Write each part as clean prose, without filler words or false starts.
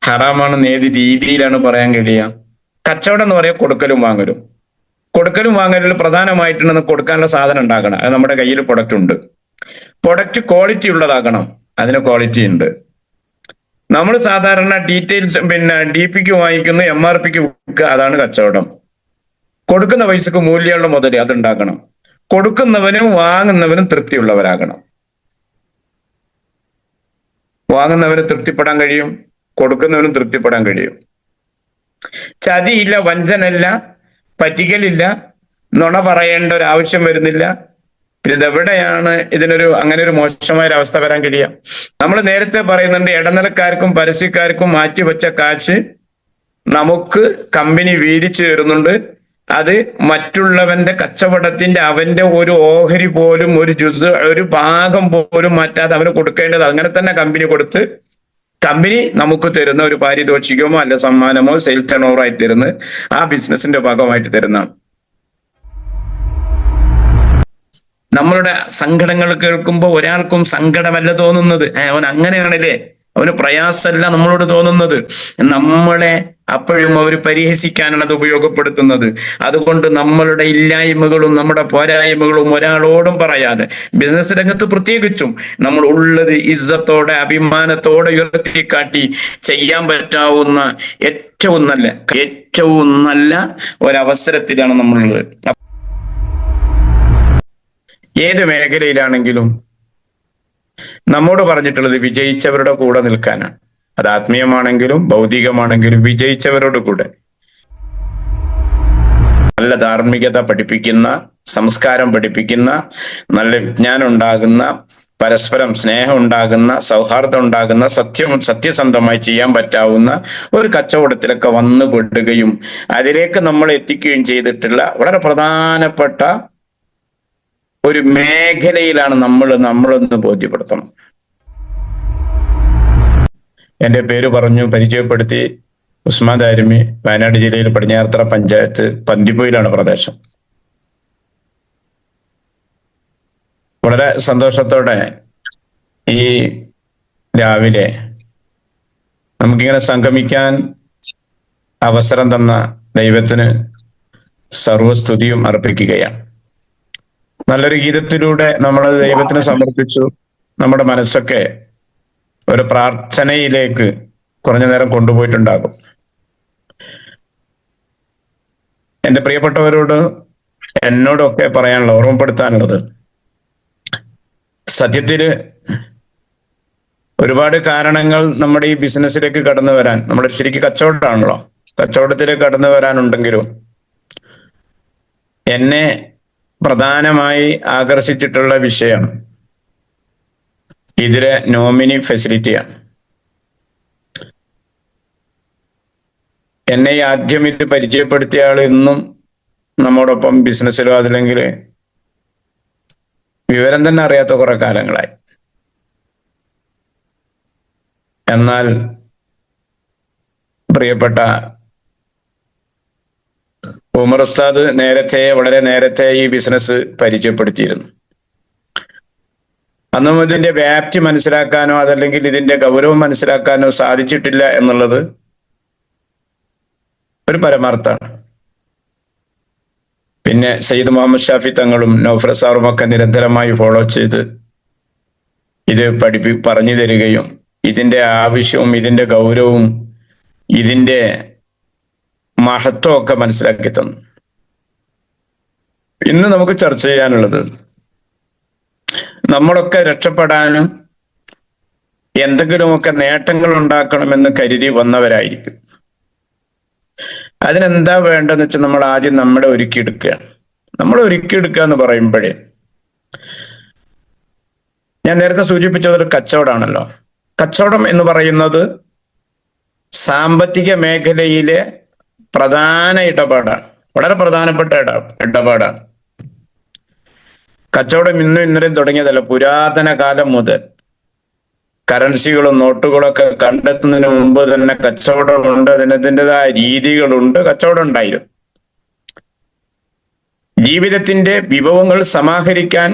ഹറാമാണെന്ന് ഏത് രീതിയിലാണ് പറയാൻ കഴിയുക? കച്ചവടം എന്ന് പറയാൻ കൊടുക്കലും വാങ്ങലും. കൊടുക്കലും വാങ്ങലിൽ പ്രധാനമായിട്ടുണ്ടെന്ന് കൊടുക്കാനുള്ള സാധനം ഉണ്ടാക്കണം. അത് നമ്മുടെ കയ്യിൽ പ്രൊഡക്റ്റ് ഉണ്ട്. പ്രൊഡക്റ്റ് ക്വാളിറ്റി ഉള്ളതാകണം. അതിന് ക്വാളിറ്റി ഉണ്ട്. നമ്മൾ സാധാരണ ഡീറ്റെയിൽസ് DPക്ക് വാങ്ങിക്കുന്നു, MRPക്ക് വിൽക്കുക, അതാണ് കച്ചവടം. കൊടുക്കുന്ന പൈസക്ക് മൂല്യമുള്ള മുതൽ അതുണ്ടാക്കണം. കൊടുക്കുന്നവനും വാങ്ങുന്നവനും തൃപ്തിയുള്ളവരാകണം. വാങ്ങുന്നവന് തൃപ്തിപ്പെടാൻ കഴിയും, കൊടുക്കുന്നവനും തൃപ്തിപ്പെടാൻ കഴിയും. ചതിയില്ല, വഞ്ചനയില്ല, പറ്റിക്കലില്ല, നുണ പറയേണ്ട ഒരു ആവശ്യം വരുന്നില്ല. പിന്നെ ഇതെവിടെയാണ് അങ്ങനെ ഒരു മോശമായ ഒരു അവസ്ഥ വരാൻ കഴിയുക? നമ്മൾ നേരത്തെ പറയുന്നുണ്ട്, ഇടനിലക്കാർക്കും പരസ്യക്കാർക്കും മാറ്റിവെച്ച കാശ് നമുക്ക് കമ്പനി വീതിച്ചു തരുന്നുണ്ട്. അത് മറ്റുള്ളവന്റെ കച്ചവടത്തിന്റെ അവന്റെ ഒരു ഓഹരി പോലും, ഒരു ഭാഗം പോലും മാറ്റാതെ അവന് കൊടുക്കേണ്ടത് അങ്ങനെ തന്നെ കമ്പനി കൊടുത്ത് കമ്പനി നമുക്ക് തരുന്ന ഒരു പാരിതോഷികമോ അല്ല സമ്മാനമോ സെയിൽസ് ടേൺ ഓവർ ആയിട്ട് തരുന്ന ആ ബിസിനസിന്റെ ഭാഗമായിട്ട് തരുന്നതാണ്. നമ്മളുടെ സങ്കടങ്ങൾ കേൾക്കുമ്പോൾ ഒരാൾക്കും സങ്കടമല്ല തോന്നുന്നത്. അവൻ അങ്ങനെയാണല്ലേ, അവന് പ്രയാസമല്ല നമ്മളോട് തോന്നുന്നത്. നമ്മളെ അപ്പോഴും അവർ പരിഹസിക്കാനാണ് അത് ഉപയോഗപ്പെടുത്തുന്നത്. അതുകൊണ്ട് നമ്മളുടെ ഇല്ലായ്മകളും നമ്മുടെ പോരായ്മകളും ഒരാളോടും പറയാതെ, ബിസിനസ് രംഗത്ത് പ്രത്യേകിച്ചും നമ്മൾ ഉള്ളത് ഇസ്സത്തോടെ അഭിമാനത്തോടെ ഉയർത്തിക്കാട്ടി ചെയ്യാൻ പറ്റാവുന്ന ഏറ്റവും നല്ല ഒരവസരത്തിലാണ് നമ്മളുള്ളത്. ഏത് മേഖലയിലാണെങ്കിലും നമ്മോട് പറഞ്ഞിട്ടുള്ളത് വിജയിച്ചവരുടെ കൂടെ നിൽക്കാനാണ്. അത് ആത്മീയമാണെങ്കിലും ഭൗതികമാണെങ്കിലും വിജയിച്ചവരോട് കൂടെ. നല്ല ധാർമ്മികത പഠിപ്പിക്കുന്ന, സംസ്കാരം പഠിപ്പിക്കുന്ന, നല്ല വിജ്ഞാനം ഉണ്ടാകുന്ന, പരസ്പരം സ്നേഹം ഉണ്ടാകുന്ന, സൗഹാർദ്ദം ഉണ്ടാകുന്ന, സത്യസന്ധമായി ചെയ്യാൻ പറ്റാവുന്ന ഒരു കച്ചവടത്തിലൊക്കെ വന്നു പെടുകയും അതിലേക്ക് നമ്മൾ എത്തിക്കുകയും ചെയ്തിട്ടുള്ള വളരെ പ്രധാനപ്പെട്ട ഒരു മേഖലയിലാണ് നമ്മളൊന്ന് ബോധ്യപ്പെടുത്തണം. എൻ്റെ പേര് പറഞ്ഞു പരിചയപ്പെടുത്തി ഉസ്മാൻ ദാരിമി, വയനാട് ജില്ലയിൽ പടിഞ്ഞാറത്തറ പഞ്ചായത്ത് പന്തിപ്പൊയിലാണ് പ്രദേശം. വളരെ സന്തോഷത്തോടെ ഈ രാവിലെ നമുക്കിങ്ങനെ സംഗമിക്കാൻ അവസരം തന്ന ദൈവത്തിന് സർവസ്തുതിയും അർപ്പിക്കുകയാണ്. നല്ലൊരു ഗീതത്തിലൂടെ നമ്മൾ ദൈവത്തിന് സമർപ്പിച്ചു. നമ്മുടെ മനസ്സൊക്കെ ഒരു പ്രാർത്ഥനയിലേക്ക് കുറഞ്ഞ നേരം കൊണ്ടുപോയിട്ടുണ്ടാകും. എൻ്റെ പ്രിയപ്പെട്ടവരോട് എന്നോടൊക്കെ പറയാനുള്ള, ഓർമ്മപ്പെടുത്താനുള്ളത്, സത്യത്തില് ഒരുപാട് കാരണങ്ങൾ നമ്മുടെ ഈ ബിസിനസ്സിലേക്ക് കടന്നു വരാൻ, നമ്മുടെ ശരിക്കും കച്ചവടമാണല്ലോ, കച്ചവടത്തിലേക്ക് കടന്നു വരാനുണ്ടെങ്കിലും എന്നെ പ്രധാനമായി ആകർഷിച്ചിട്ടുള്ള വിഷയം ഇതിലെ നോമിനി ഫെസിലിറ്റിയാണ്. എന്നെ ആദ്യം ഇത് പരിചയപ്പെടുത്തിയ ആൾ ഇന്നും നമ്മോടൊപ്പം ബിസിനസ്സിലോ അതില്ലെങ്കിൽ വിവരം തന്നെ അറിയാത്ത കുറെ കാലങ്ങളായി. എന്നാൽ പ്രിയപ്പെട്ട ഉമർ ഉസ്താദ് വളരെ നേരത്തെ ഈ ബിസിനസ് പരിചയപ്പെടുത്തിയിരുന്നു. അന്നും ഇതിന്റെ വ്യാപ്തി മനസ്സിലാക്കാനോ അതല്ലെങ്കിൽ ഇതിന്റെ ഗൗരവം മനസ്സിലാക്കാനോ സാധിച്ചിട്ടില്ല എന്നുള്ളത് ഒരു പരമാർത്ഥാണ്. പിന്നെ സയ്യിദ് മുഹമ്മദ് ഷാഫി തങ്ങളും നൗഫർ സാറും ഒക്കെ നിരന്തരമായി ഫോളോ ചെയ്ത് ഇത് പറഞ്ഞു തരികയും ഇതിന്റെ ആവശ്യവും ഇതിന്റെ ഗൗരവവും ഇതിന്റെ മഹത്വം ഒക്കെ മനസ്സിലാക്കി തന്നു. ഇന്ന് നമുക്ക് ചർച്ച ചെയ്യാനുള്ളത്, നമ്മളൊക്കെ രക്ഷപ്പെടാനും എന്തെങ്കിലുമൊക്കെ നേട്ടങ്ങൾ ഉണ്ടാക്കണമെന്ന് കരുതി വന്നവരായിരിക്കും. അതിനെന്താ വേണ്ടതെന്ന് വെച്ചാൽ നമ്മൾ ആദ്യം നമ്മളെ ഒരുക്കിയെടുക്കുകയാണ്. നമ്മളെ ഒരുക്കിയെടുക്കുക എന്ന് പറയുമ്പോഴേ, ഞാൻ നേരത്തെ സൂചിപ്പിച്ചതൊരു കച്ചവടമാണല്ലോ. കച്ചവടം എന്ന് പറയുന്നത് സാമ്പത്തിക മേഖലയിലെ പ്രധാന ഇടപാടാണ്, വളരെ പ്രധാനപ്പെട്ട ഇടപാടാണ്. കച്ചവടം ഇന്നും ഇന്നലെയും തുടങ്ങിയതല്ല. പുരാതന കാലം മുതൽ കറൻസികളും നോട്ടുകളൊക്കെ കണ്ടെത്തുന്നതിന് മുമ്പ് തന്നെ കച്ചവടമുണ്ട്. അതിൻ്റെതായ രീതികളുണ്ട്. കച്ചവടം ഉണ്ടായിരുന്നു. ജീവിതത്തിന്റെ വിഭവങ്ങൾ സമാഹരിക്കാൻ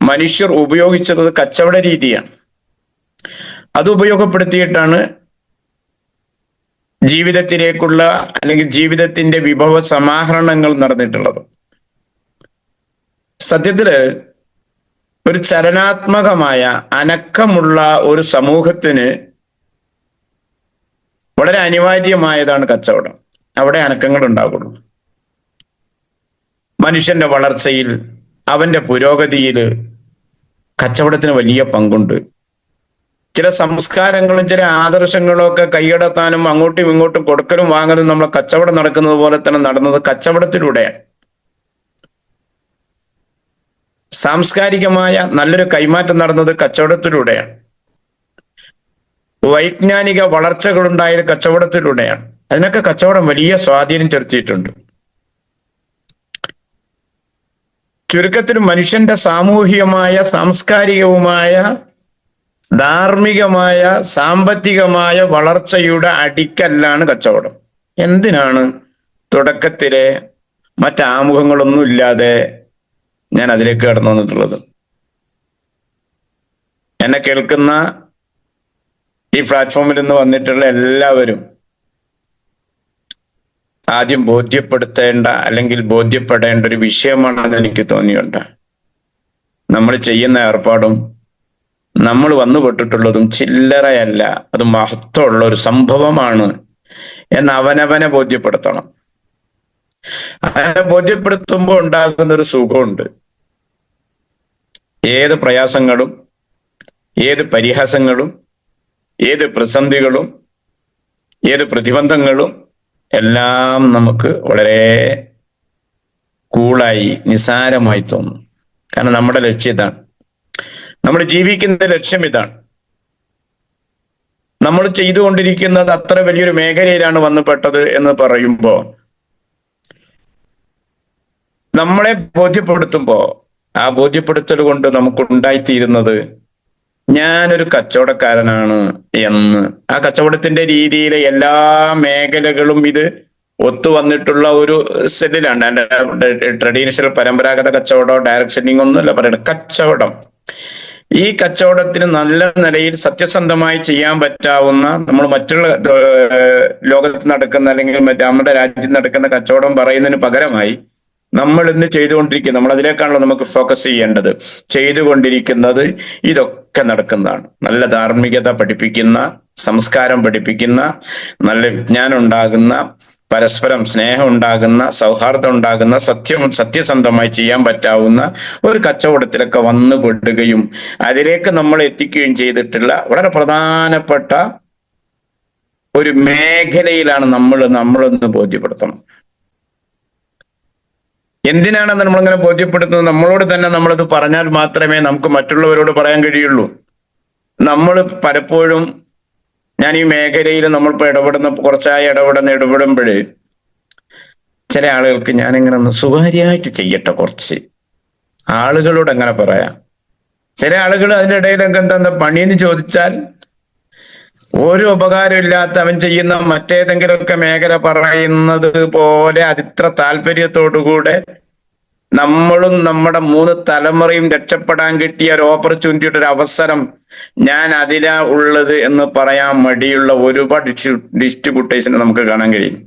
മനുഷ്യർ ഉപയോഗിച്ചത് കച്ചവട രീതിയാണ്. അത് ഉപയോഗപ്പെടുത്തിയിട്ടാണ് ജീവിതത്തിലേക്കുള്ള അല്ലെങ്കിൽ ജീവിതത്തിന്റെ വിഭവ സമാഹരണങ്ങൾ നടന്നിട്ടുള്ളത്. സത്യത്തില് ഒരു ചലനാത്മകമായ അനക്കമുള്ള ഒരു സമൂഹത്തിന് വളരെ അനിവാര്യമായതാണ് കച്ചവടം. അവിടെ അനക്കങ്ങൾ ഉണ്ടാകുള്ളൂ. മനുഷ്യന്റെ വളർച്ചയിൽ, അവന്റെ പുരോഗതിയിൽ കച്ചവടത്തിന് വലിയ പങ്കുണ്ട്. ചില സംസ്കാരങ്ങളും ചില ആദർശങ്ങളും ഒക്കെ കൈയടത്താനും അങ്ങോട്ടും ഇങ്ങോട്ടും കൊടുക്കലും വാങ്ങലും നമ്മളെ കച്ചവടം നടക്കുന്നത് പോലെ തന്നെ നടന്നത് കച്ചവടത്തിലൂടെയാണ്. സാംസ്കാരികമായ നല്ലൊരു കൈമാറ്റം നടന്നത് കച്ചവടത്തിലൂടെയാണ്. വൈജ്ഞാനിക വളർച്ചകളുണ്ടായത് കച്ചവടത്തിലൂടെയാണ്. അതിനൊക്കെ കച്ചവടം വലിയ സ്വാധീനം ചെലുത്തിയിട്ടുണ്ട്. ചുരുക്കത്തിൽ മനുഷ്യന്റെ സാമൂഹികമായ, സാംസ്കാരികവുമായ, ധാർമ്മികമായ, സാമ്പത്തികമായ വളർച്ചയുടെ അടിക്കല്ലാണ് കച്ചവടം. എന്തിനാണ് തുടക്കത്തിലെ മറ്റാമുഖങ്ങളൊന്നും ഇല്ലാതെ ഞാൻ അതിലേക്ക് കടന്നു വന്നിട്ടുള്ളത്? എന്നെ കേൾക്കുന്ന ഈ പ്ലാറ്റ്ഫോമിൽ നിന്ന് വന്നിട്ടുള്ള എല്ലാവരും ആദ്യം ബോധ്യപ്പെടുത്തേണ്ട അല്ലെങ്കിൽ ബോധ്യപ്പെടേണ്ട ഒരു വിഷയമാണെന്ന് എനിക്ക് തോന്നിയുണ്ട്. നമ്മൾ ചെയ്യുന്ന ഏർപ്പാടും നമ്മൾ വന്നുപെട്ടിട്ടുള്ളതും ചില്ലറയല്ല, അത് മഹത്വമുള്ള ഒരു സംഭവമാണ് എന്ന് അവനവനെ ബോധ്യപ്പെടുത്തണം. അങ്ങനെ ബോധ്യപ്പെടുത്തുമ്പോൾ ഉണ്ടാകുന്ന ഒരു സുഖമുണ്ട്. ഏത് പ്രയാസങ്ങളും, ഏത് പരിഹാസങ്ങളും, ഏത് പ്രതിസന്ധികളും, ഏത് പ്രതിബന്ധങ്ങളും എല്ലാം നമുക്ക് വളരെ കൂളായി, നിസാരമായി തോന്നും. കാരണം നമ്മുടെ ലക്ഷ്യം ഇതാണ്. നമ്മൾ ജീവിക്കുന്ന ലക്ഷ്യം ഇതാണ്. നമ്മൾ ചെയ്തുകൊണ്ടിരിക്കുന്നത് അത്ര വലിയൊരു മേഖലയിലാണ് വന്നുപെട്ടത് എന്ന് പറയുമ്പോൾ നമ്മളെ ബോധ്യപ്പെടുത്തുമ്പോൾ ആ ബോധ്യപ്പെടുത്തൽ കൊണ്ട് നമുക്കുണ്ടായിത്തീരുന്നത് ഞാനൊരു കച്ചവടക്കാരനാണ് എന്ന്. ആ കച്ചവടത്തിന്റെ രീതിയിലെ എല്ലാ മേഖലകളും ഇത് ഒത്തു വന്നിട്ടുള്ള ഒരു സെല്ലിലാണ്. ട്രഡീഷണൽ പരമ്പരാഗത കച്ചവടം, ഡയറക്ട് സെല്ലിംഗ് ഒന്നുമല്ല പറയുന്നത്, കച്ചവടം. ഈ കച്ചവടത്തിന് നല്ല നിലയിൽ സത്യസന്ധമായി ചെയ്യാൻ പറ്റാവുന്ന, നമ്മൾ മറ്റുള്ള ലോകത്ത് നടക്കുന്ന അല്ലെങ്കിൽ നമ്മുടെ രാജ്യത്ത് നടക്കുന്ന കച്ചവടം പറയുന്നതിന് പകരമായി നമ്മൾ ഇന്ന് ചെയ്തുകൊണ്ടിരിക്കുന്നത്, നമ്മൾ അതിലേക്കാണല്ലോ നമുക്ക് ഫോക്കസ് ചെയ്യേണ്ടത്. ചെയ്തുകൊണ്ടിരിക്കുന്നത് ഇതൊക്കെ നടക്കുന്നതാണ്. നല്ല ധാർമ്മികത പഠിപ്പിക്കുന്ന, സംസ്കാരം പഠിപ്പിക്കുന്ന, നല്ല വിജ്ഞാനം ഉണ്ടാകുന്ന, പരസ്പരം സ്നേഹം ഉണ്ടാകുന്ന, സൗഹാർദ്ദം ഉണ്ടാകുന്ന, സത്യസന്ധമായി ചെയ്യാൻ പറ്റാവുന്ന ഒരു കച്ചവടത്തിലൊക്കെ വന്നു പെടുകയും അതിലേക്ക് നമ്മൾ എത്തിക്കുകയും ചെയ്തിട്ടുള്ള വളരെ പ്രധാനപ്പെട്ട ഒരു മേഖലയിലാണ് നമ്മളൊന്ന് ബോധ്യപ്പെടുത്തണം. എന്തിനാണെന്ന് നമ്മളിങ്ങനെ ബോധ്യപ്പെടുത്തുന്നത്? നമ്മളോട് തന്നെ നമ്മളത് പറഞ്ഞാൽ മാത്രമേ നമുക്ക് മറ്റുള്ളവരോട് പറയാൻ കഴിയുള്ളൂ. നമ്മൾ പലപ്പോഴും, ഞാൻ ഈ മേഖലയിൽ നമ്മളിപ്പോൾ കുറച്ചായി ഇടപെടുമ്പോൾ ചില ആളുകൾക്ക് ഞാനിങ്ങനെ ഒന്ന് സുതാര്യമായിട്ട് ചെയ്യട്ടെ, കുറച്ച് ആളുകളോട് അങ്ങനെ പറയാം. ചില ആളുകൾ അതിൻ്റെ ഇടയിലൊക്കെ എന്താ പണിയെന്ന് ചോദിച്ചാൽ ഒരു ഉപകാരമില്ലാത്ത അവൻ ചെയ്യുന്ന മറ്റേതെങ്കിലുമൊക്കെ മേഖല പറയുന്നത് പോലെ അതിത്ര താല്പര്യത്തോടുകൂടെ നമ്മളും നമ്മുടെ 3 തലമുറയും രക്ഷപ്പെടാൻ കിട്ടിയ ഒരു ഓപ്പർച്യൂണിറ്റിയുടെ ഒരു അവസരം ഞാൻ അതിലാ ഉള്ളത് എന്ന് പറയാൻ മടിയുള്ള ഒരുപാട് ഡിസ്ട്രിബ്യൂട്ടേഴ്സിനെ നമുക്ക് കാണാൻ കഴിയും.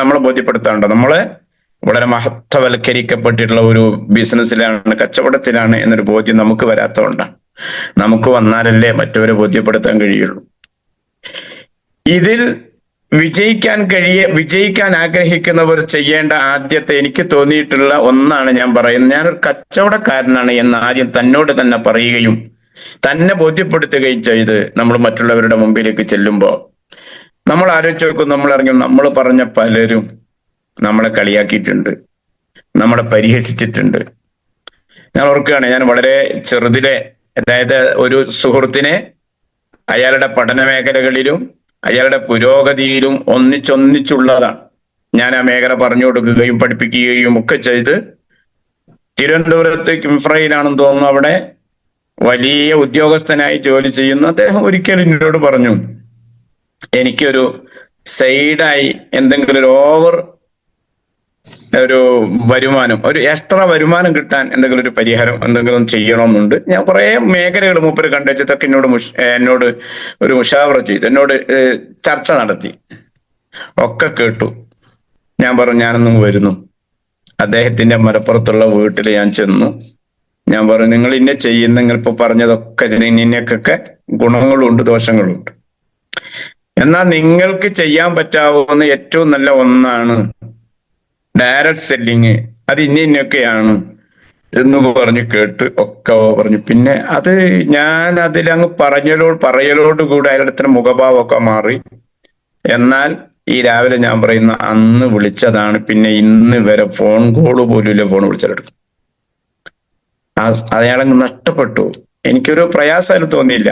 നമ്മളെ ബോധ്യപ്പെടുത്താറുണ്ട്. നമ്മള് വളരെ മഹത്വവൽക്കരിക്കപ്പെട്ടിട്ടുള്ള ഒരു ബിസിനസ്സിലാണ്, കച്ചവടത്തിലാണ് എന്നൊരു ബോധ്യം നമുക്ക് വരാത്തതുകൊണ്ടാണ്. നമുക്ക് വന്നാലല്ലേ മറ്റവരെ ബോധ്യപ്പെടുത്താൻ കഴിയുള്ളൂ. ഇതിൽ വിജയിക്കാൻ ആഗ്രഹിക്കുന്നവർ ചെയ്യേണ്ട ആദ്യത്തെ, എനിക്ക് തോന്നിയിട്ടുള്ള ഒന്നാണ് ഞാൻ പറയുന്നത്. ഞാനൊരു കച്ചവടക്കാരനാണ് എന്ന് ആദ്യം തന്നോട് തന്നെ പറയുകയും തന്നെ ബോധ്യപ്പെടുത്തുകയും ചെയ്ത് നമ്മൾ മറ്റുള്ളവരുടെ മുമ്പിലേക്ക് ചെല്ലുമ്പോൾ നമ്മൾ ആലോചിച്ച് നോക്കും, നമ്മൾ പറഞ്ഞ പലരും നമ്മളെ കളിയാക്കിയിട്ടുണ്ട്, നമ്മളെ പരിഹസിച്ചിട്ടുണ്ട്. ഞാൻ ഓർക്കുകയാണ്, ഞാൻ വളരെ ചെറുതിലെ, അതായത് ഒരു സുഹൃത്തിനെ അയാളുടെ പഠന മേഖലകളിലും അയാളുടെ പുരോഗതിയിലും ഒന്നിച്ചുള്ളതാണ്. ഞാൻ ആ മേഖല പറഞ്ഞു കൊടുക്കുകയും പഠിപ്പിക്കുകയും ഒക്കെ ചെയ്ത് തിരുവനന്തപുരത്ത് കിംഫ്രയിലാണെന്ന് തോന്നുന്നു, അവിടെ വലിയ ഉദ്യോഗസ്ഥനായി ജോലി ചെയ്യുന്നു. അദ്ദേഹം ഒരിക്കലും എന്നോട് പറഞ്ഞു, എനിക്കൊരു സൈഡായി എന്തെങ്കിലും ഒരു വരുമാനം, ഒരു എക്സ്ട്രാ വരുമാനം കിട്ടാൻ എന്തെങ്കിലും ഒരു പരിഹാരം എന്തെങ്കിലും ചെയ്യണമെന്നുണ്ട്. ഞാൻ കുറെ മേഖലകൾ മൂപ്പര് കണ്ടുവച്ചതൊക്കെ എന്നോട് ഒരു മുഷാവറ ചെയ്തു, എന്നോട് ചർച്ച നടത്തി. ഒക്കെ കേട്ടു. ഞാൻ പറഞ്ഞു ഞാനൊന്നും വരുന്നു. അദ്ദേഹത്തിന്റെ മലപ്പുറത്തുള്ള വീട്ടിൽ ഞാൻ ചെന്നു. ഞാൻ പറഞ്ഞു നിങ്ങൾ ഇന്നെ ചെയ്യുന്ന നിങ്ങൾ ഇപ്പൊ പറഞ്ഞതൊക്കെ ഇന്നൊക്കെ ഗുണങ്ങളുണ്ട് ദോഷങ്ങളുണ്ട്. എന്നാൽ നിങ്ങൾക്ക് ചെയ്യാൻ പറ്റാവുന്ന ഏറ്റവും നല്ല ഒന്നാണ് ഡയറക്റ്റ് സെല്ലിങ്. അത് ഇന്നൊക്കെയാണ് എന്ന് പറഞ്ഞു കേട്ട് ഒക്കെ പറഞ്ഞു. പിന്നെ അത് ഞാൻ അതിലങ്ങ് പറയലോട് കൂടെ അയാളുടെ മുഖഭാവമൊക്കെ മാറി. എന്നാൽ ഈ രാവിലെ ഞാൻ പറയുന്ന അന്ന് വിളിച്ചതാണ്, പിന്നെ ഇന്ന് വരെ ഫോൺ കോള് പോലും ഇല്ല. ഫോൺ വിളിച്ചെടുക്കും. അയാളങ്ങ് നഷ്ടപ്പെട്ടു. എനിക്കൊരു പ്രയാസം അതിന് തോന്നിയില്ല.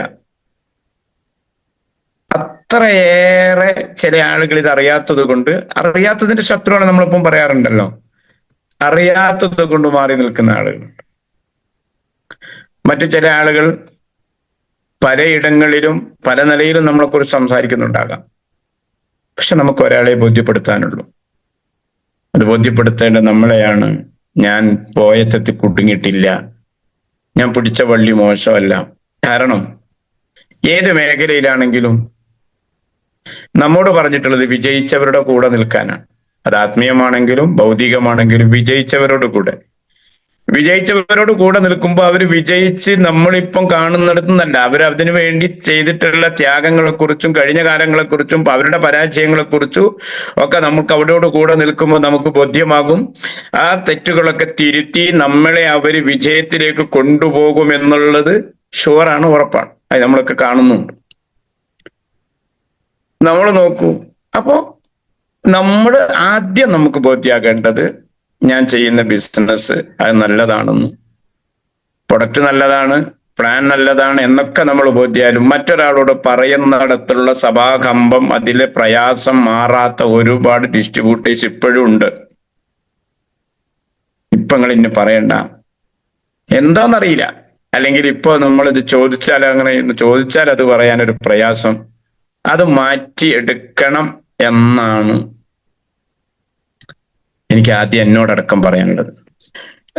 അത്രയേറെ ചില ആളുകൾ ഇത് അറിയാത്തത് കൊണ്ട്, അറിയാത്തതിന്റെ ശത്രുവാണ് നമ്മളിപ്പം പറയാറുണ്ടല്ലോ, അറിയാത്തത് കൊണ്ട് മാറി നിൽക്കുന്ന ആളുകളുണ്ട്. മറ്റു ചില ആളുകൾ പലയിടങ്ങളിലും പല നിലയിലും നമ്മളെക്കുറിച്ച് സംസാരിക്കുന്നുണ്ടാകാം. പക്ഷെ നമുക്ക് ഒരാളെ ബോധ്യപ്പെടുത്താനുള്ളൂ. അത് ബോധ്യപ്പെടുത്തേണ്ട നമ്മളെയാണ്. ഞാൻ പോയത്തെത്തി കുടുങ്ങിയിട്ടില്ല, ഞാൻ പിടിച്ച വള്ളി മോശമല്ല. കാരണം ഏത് മേഖലയിലാണെങ്കിലും നമ്മോട് പറഞ്ഞിട്ടുള്ളത് വിജയിച്ചവരുടെ കൂടെ നിൽക്കാനാണ്. അത് ആത്മീയമാണെങ്കിലും ഭൗതികമാണെങ്കിലും വിജയിച്ചവരോട് കൂടെ നിൽക്കുമ്പോൾ അവർ വിജയിച്ച് നമ്മളിപ്പം കാണുന്നിടത്തു നിന്നല്ല, അവർ അതിനു വേണ്ടി ചെയ്തിട്ടുള്ള ത്യാഗങ്ങളെക്കുറിച്ചും കഴിഞ്ഞ കാലങ്ങളെക്കുറിച്ചും അവരുടെ പരാജയങ്ങളെക്കുറിച്ചും ഒക്കെ നമുക്ക് അവരോട് കൂടെ നിൽക്കുമ്പോൾ നമുക്ക് ബോധ്യമാകും. ആ തെറ്റുകളൊക്കെ തിരുത്തി നമ്മളെ അവർ വിജയത്തിലേക്ക് കൊണ്ടുപോകും എന്നുള്ളത് ഷുവറാണ്, ഉറപ്പാണ്. അത് നമ്മളൊക്കെ കാണുന്നുണ്ട്. നമ്മൾ നോക്കൂ. അപ്പോ നമ്മൾ ആദ്യം നമുക്ക് ബോധ്യമാകേണ്ടത് ഞാൻ ചെയ്യുന്ന ബിസിനസ് അത് നല്ലതാണെന്നും പ്രൊഡക്റ്റ് നല്ലതാണ്, പ്ലാൻ നല്ലതാണ് എന്നൊക്കെ നമ്മൾ ബോധ്യാലും മറ്റൊരാളോട് പറയുന്നിടത്തുള്ള സഭാകമ്പം, അതിലെ പ്രയാസം മാറാത്ത ഒരുപാട് ഡിസ്ട്രിബ്യൂട്ടേഴ്സ് ഇപ്പോഴും ഉണ്ട്. ഇപ്പൊ നിങ്ങൾ ഇന്ന് പറയണ്ട, എന്താന്നറിയില്ല, അല്ലെങ്കിൽ ഇപ്പൊ നമ്മളിത് ചോദിച്ചാൽ അങ്ങനെ ചോദിച്ചാൽ അത് പറയാനൊരു പ്രയാസം. അത് മാറ്റിയെടുക്കണം എന്നാണ് എനിക്ക് ആദ്യം എന്നോടടക്കം പറയാനുള്ളത്.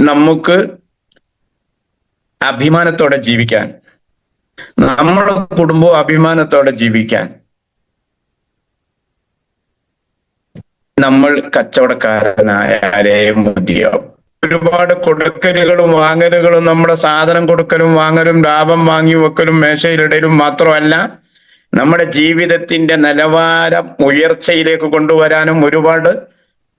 നമുക്ക് അഭിമാനത്തോടെ ജീവിക്കാൻ, നമ്മുടെ കുടുംബവും അഭിമാനത്തോടെ ജീവിക്കാൻ നമ്മൾ കച്ചവടക്കാരനായാലേ മതിയാവും. ഒരുപാട് കൊടുക്കലുകളും വാങ്ങലുകളും, നമ്മുടെ സാധനം കൊടുക്കലും വാങ്ങലും ലാഭം വാങ്ങി വെക്കലും മേശയിലിടലും മാത്രമല്ല, നമ്മുടെ ജീവിതത്തിന്റെ നിലവാരം ഉയർച്ചയിലേക്ക് കൊണ്ടുവരാനും ഒരുപാട്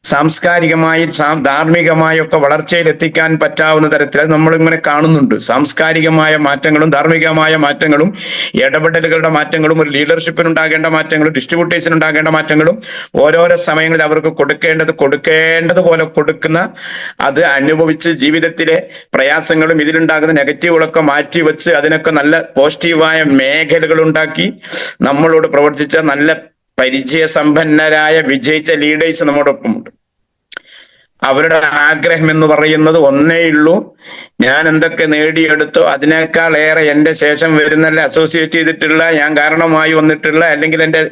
സാംസ്കാരികമായി ധാർമ്മികമായി ഒക്കെ വളർച്ചയിൽ എത്തിക്കാൻ പറ്റാവുന്ന തരത്തിൽ നമ്മളിങ്ങനെ കാണുന്നുണ്ട്. സാംസ്കാരികമായ മാറ്റങ്ങളും ധാർമ്മികമായ മാറ്റങ്ങളും ഇടപെടലുകളുടെ മാറ്റങ്ങളും ഒരു ലീഡർഷിപ്പിനുണ്ടാകേണ്ട മാറ്റങ്ങളും ഡിസ്ട്രിബ്യൂട്ടേഴ്സിനുണ്ടാകേണ്ട മാറ്റങ്ങളും ഓരോരോ സമയങ്ങളിൽ അവർക്ക് കൊടുക്കേണ്ടതുപോലെ കൊടുക്കുന്ന, അത് അനുഭവിച്ച് ജീവിതത്തിലെ പ്രയാസങ്ങളും ഇതിലുണ്ടാകുന്ന നെഗറ്റീവുകളൊക്കെ മാറ്റിവെച്ച് അതിനൊക്കെ നല്ല പോസിറ്റീവായ മേഖലകൾ ഉണ്ടാക്കി നമ്മളോട് പ്രവർത്തിച്ച നല്ല പരിചയസമ്പന്നരായ വിജയിച്ച ലീഡേഴ്സ് നമ്മോടൊപ്പമുണ്ട്. അവരുടെ ആഗ്രഹം എന്ന് പറയുന്നത് ഒന്നേയുള്ളൂ, ഞാൻ എന്തൊക്കെ നേടിയെടുത്തോ അതിനേക്കാൾ ഏറെ എൻ്റെ ശേഷം വരുന്നല്ല അസോസിയേറ്റ് ചെയ്തിട്ടുള്ള, ഞാൻ കാരണമായി വന്നിട്ടുള്ള, അല്ലെങ്കിൽ എൻ്റെ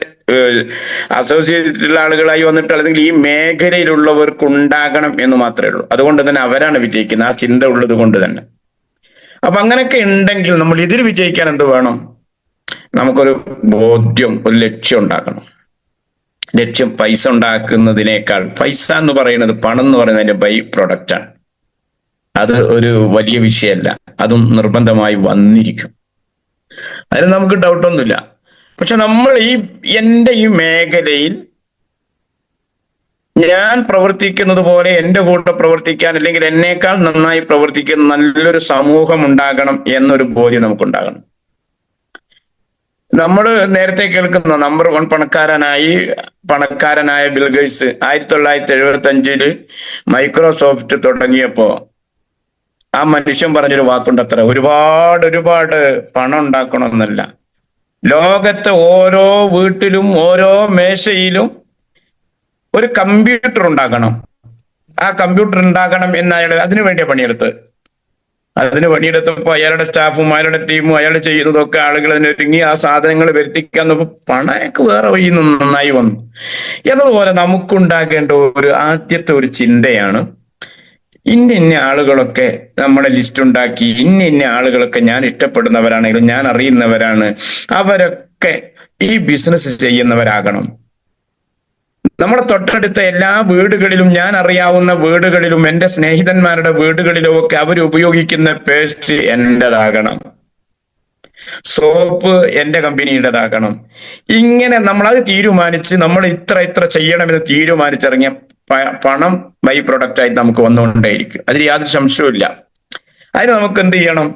അസോസിയേറ്റ് ചെയ്തിട്ടുള്ള ആളുകളായി വന്നിട്ടുള്ള, അല്ലെങ്കിൽ ഈ മേഖലയിലുള്ളവർക്ക് ഉണ്ടാകണം എന്ന് മാത്രമേ ഉള്ളൂ. അതുകൊണ്ട് തന്നെ അവരാണ് വിജയിക്കുന്നത്, ആ ചിന്ത ഉള്ളത് കൊണ്ട് തന്നെ. അപ്പൊ അങ്ങനെയൊക്കെ ഉണ്ടെങ്കിൽ നമ്മൾ ഇതിൽ വിജയിക്കാൻ എന്ത് വേണം? നമുക്കൊരു ബോധ്യം, ഒരു ലക്ഷ്യം ഉണ്ടാക്കണം. ലക്ഷ്യം പൈസ ഉണ്ടാക്കുന്നതിനേക്കാൾ, പൈസ എന്ന് പറയുന്നത്, പണം എന്ന് പറയുന്നതിന്റെ ബൈ പ്രൊഡക്റ്റ് ആണ്. അത് ഒരു വലിയ വിഷയമല്ല, അതും നിർബന്ധമായി വന്നിരിക്കും, അതിന് നമുക്ക് ഡൗട്ടൊന്നുമില്ല. പക്ഷെ നമ്മൾ എൻ്റെ ഈ മേഖലയിൽ ഞാൻ പ്രവർത്തിക്കുന്നത് പോലെ എൻ്റെ കൂടെ പ്രവർത്തിക്കാൻ, അല്ലെങ്കിൽ എന്നേക്കാൾ നന്നായി പ്രവർത്തിക്കുന്ന നല്ലൊരു സമൂഹം ഉണ്ടാകണം എന്നൊരു ബോധ്യം നമുക്കുണ്ടാകണം. നമ്മൾ നേരത്തെ കേൾക്കുന്ന നമ്പർ 1 പണക്കാരനായ ബിൽ ഗേറ്റ്സ് 1975 മൈക്രോസോഫ്റ്റ് തുടങ്ങിയപ്പോ ആ മനുഷ്യൻ പറഞ്ഞൊരു വാക്കുണ്ടത്ര, ഒരുപാട് പണം ഉണ്ടാക്കണമെന്നല്ല, ലോകത്തെ ഓരോ വീട്ടിലും ഓരോ മേശയിലും ഒരു കമ്പ്യൂട്ടർ ഉണ്ടാക്കണം. ആ കമ്പ്യൂട്ടർ ഉണ്ടാക്കണം എന്ന് അയാൾ അതിനു വേണ്ടിയാണ് പണിയെടുത്തത്. അതിന് പണിയെടുത്തപ്പോൾ അയാളുടെ സ്റ്റാഫും അയാളുടെ ടീമും അയാൾ ചെയ്യുന്നതൊക്കെ ആളുകൾ അതിനൊരുങ്ങി ആ സാധനങ്ങൾ വരുത്തിക്കാൻ നോക്കുമ്പോൾ പണമൊക്കെ വേറെ വഴി നന്നായി വന്നു. എന്നതുപോലെ നമുക്കുണ്ടാകേണ്ട ഒരു ആദ്യത്തെ ഒരു ചിന്തയാണ്, ഇന്ന ആളുകളൊക്കെ നമ്മുടെ ലിസ്റ്റ് ഉണ്ടാക്കി, ഇന്ന ആളുകളൊക്കെ ഞാൻ ഇഷ്ടപ്പെടുന്നവരാണെങ്കിലും ഞാൻ അറിയുന്നവരാണ്, അവരൊക്കെ ഈ ബിസിനസ് ചെയ്യുന്നവരാകണം. നമ്മുടെ തൊട്ടടുത്ത എല്ലാ വീടുകളിലും, ഞാൻ അറിയാവുന്ന വീടുകളിലും, എൻ്റെ സ്നേഹിതന്മാരുടെ വീടുകളിലും ഒക്കെ അവർ ഉപയോഗിക്കുന്ന പേസ്റ്റ് എന്റേതാകണം, സോപ്പ് എന്റെ കമ്പനിയുടേതാകണം. ഇങ്ങനെ നമ്മളത് തീരുമാനിച്ച് നമ്മൾ ഇത്ര ചെയ്യണമെന്ന് തീരുമാനിച്ചിറങ്ങിയ പണം ബൈ പ്രൊഡക്റ്റ് ആയിട്ട് നമുക്ക് വന്നുകൊണ്ടേയിരിക്കും. അതിൽ യാതൊരു സംശയവും ഇല്ല. അതിന് നമുക്ക് എന്ത് ചെയ്യണം?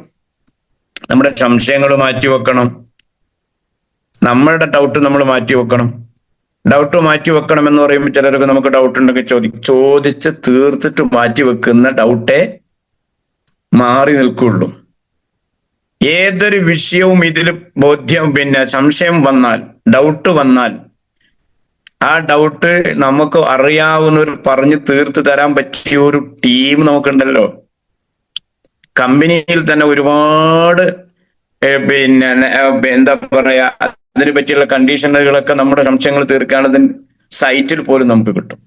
നമ്മുടെ സംശയങ്ങൾ മാറ്റി വെക്കണം, നമ്മളുടെ ഡൗട്ട് നമ്മൾ മാറ്റി വെക്കണം. ഡൗട്ട് മാറ്റി വെക്കണം എന്ന് പറയുമ്പോൾ ചിലർക്ക് നമുക്ക് ഡൗട്ട് ഉണ്ടെങ്കിൽ ചോദിച്ച് തീർത്തിട്ട് മാറ്റി വെക്കുന്ന ഡൗട്ടേ മാറി നിൽക്കുള്ളൂ. ഏതൊരു വിഷയവും ഇതിൽ സംശയം വന്നാൽ, ഡൗട്ട് വന്നാൽ, ആ ഡൗട്ട് നമുക്ക് അറിയാവുന്നവർ പറഞ്ഞു തീർത്ത് തരാൻ പറ്റിയ ഒരു ടീം നമുക്കുണ്ടല്ലോ. കമ്പനിയിൽ തന്നെ ഒരുപാട് എന്താ പറയാ, അതിനെ പറ്റിയുള്ള കണ്ടീഷനുകളൊക്കെ നമ്മുടെ സംശയങ്ങൾ തീർക്കാനതിന് സൈറ്റിൽ പോലും നമുക്ക് കിട്ടും.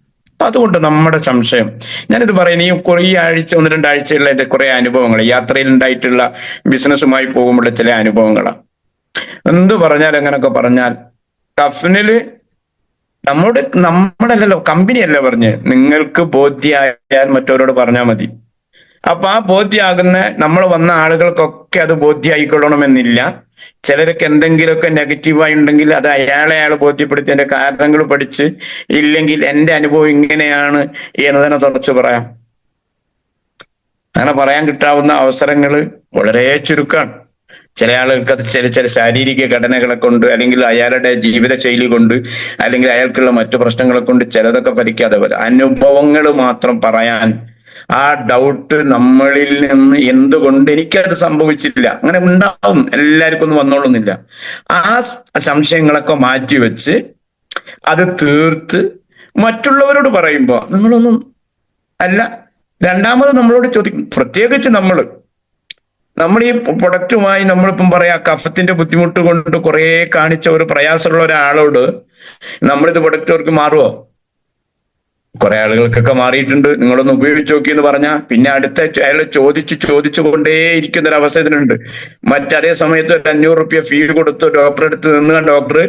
അതുകൊണ്ട് നമ്മുടെ സംശയം, ഞാനിത് പറയുന്നത് ഈ കുറേ ആഴ്ച, 1-2 ആഴ്ചയുള്ള ഇത് കുറെ അനുഭവങ്ങൾ, യാത്രയിൽ ഉണ്ടായിട്ടുള്ള ബിസിനസ്സുമായി പോകുമ്പോൾ ചില അനുഭവങ്ങളാണ്. എന്ത് പറഞ്ഞാൽ എങ്ങനൊക്കെ പറഞ്ഞാൽ, കഫനില് നമ്മളല്ലല്ലോ, കമ്പനിയല്ല പറഞ്ഞ്, നിങ്ങൾക്ക് ബോധ്യമായാൽ മറ്റവരോട് പറഞ്ഞാൽ മതി. അപ്പൊ ആ ബോധ്യമാകുന്ന നമ്മൾ വന്ന ആളുകൾക്കൊക്കെ അത് ബോധ്യമായിക്കൊള്ളണമെന്നില്ല. ചിലർക്ക് എന്തെങ്കിലുമൊക്കെ നെഗറ്റീവായി ഉണ്ടെങ്കിൽ അത് അയാൾ ബോധ്യപ്പെടുത്തി അതിന്റെ കാരണങ്ങൾ പഠിച്ച്, ഇല്ലെങ്കിൽ എൻ്റെ അനുഭവം ഇങ്ങനെയാണ് എന്ന് തന്നെ തുറച്ചു പറയാം. അങ്ങനെ പറയാൻ കിട്ടാവുന്ന അവസരങ്ങൾ വളരെ ചുരുക്കമാണ്. ചില ആളുകൾക്ക് അത് ചില ശാരീരിക ഘടനകളെ കൊണ്ട്, അല്ലെങ്കിൽ അയാളുടെ ജീവിത ശൈലി കൊണ്ട്, അല്ലെങ്കിൽ അയാൾക്കുള്ള മറ്റു പ്രശ്നങ്ങളെ കൊണ്ട് ചിലതൊക്കെ ഫലിക്കാതെ വരും. അനുഭവങ്ങൾ മാത്രം പറയാൻ, ആ ഡൗട്ട് നമ്മളിൽ നിന്ന് എന്തുകൊണ്ട് എനിക്കത് സംഭവിച്ചില്ല, അങ്ങനെ ഉണ്ടാവും, എല്ലാവർക്കും ഒന്നും വന്നോളുന്നില്ല. ആ സംശയങ്ങളൊക്കെ മാറ്റിവെച്ച് അത് തീർത്ത് മറ്റുള്ളവരോട് പറയുമ്പോ നിങ്ങളൊന്നും അല്ല, രണ്ടാമത് നമ്മളോട് ചോദിക്കും. പ്രത്യേകിച്ച് നമ്മൾ ഈ പ്രൊഡക്റ്റുമായി നമ്മളിപ്പം പറയാ കഫത്തിന്റെ ബുദ്ധിമുട്ട് കൊണ്ട് കുറെ കാണിച്ച ഒരു പ്രയാസമുള്ള ഒരാളോട് നമ്മളിത് പ്രൊഡക്റ്റ് അവർക്ക് മാറുമോ? കുറെ ആളുകൾക്കൊക്കെ മാറിയിട്ടുണ്ട്, നിങ്ങളൊന്ന് ഉപയോഗിച്ച് നോക്കി എന്ന് പറഞ്ഞാൽ പിന്നെ അടുത്ത അയാൾ ചോദിച്ചു കൊണ്ടേ ഇരിക്കുന്ന ഒരു അവസരത്തിനുണ്ട്. മറ്റതേ സമയത്ത് ഒരു 500 റുപ്യ ഫീ കൊടുത്ത് ഡോക്ടറെ അടുത്ത് നിന്ന് ഡോക്ടർ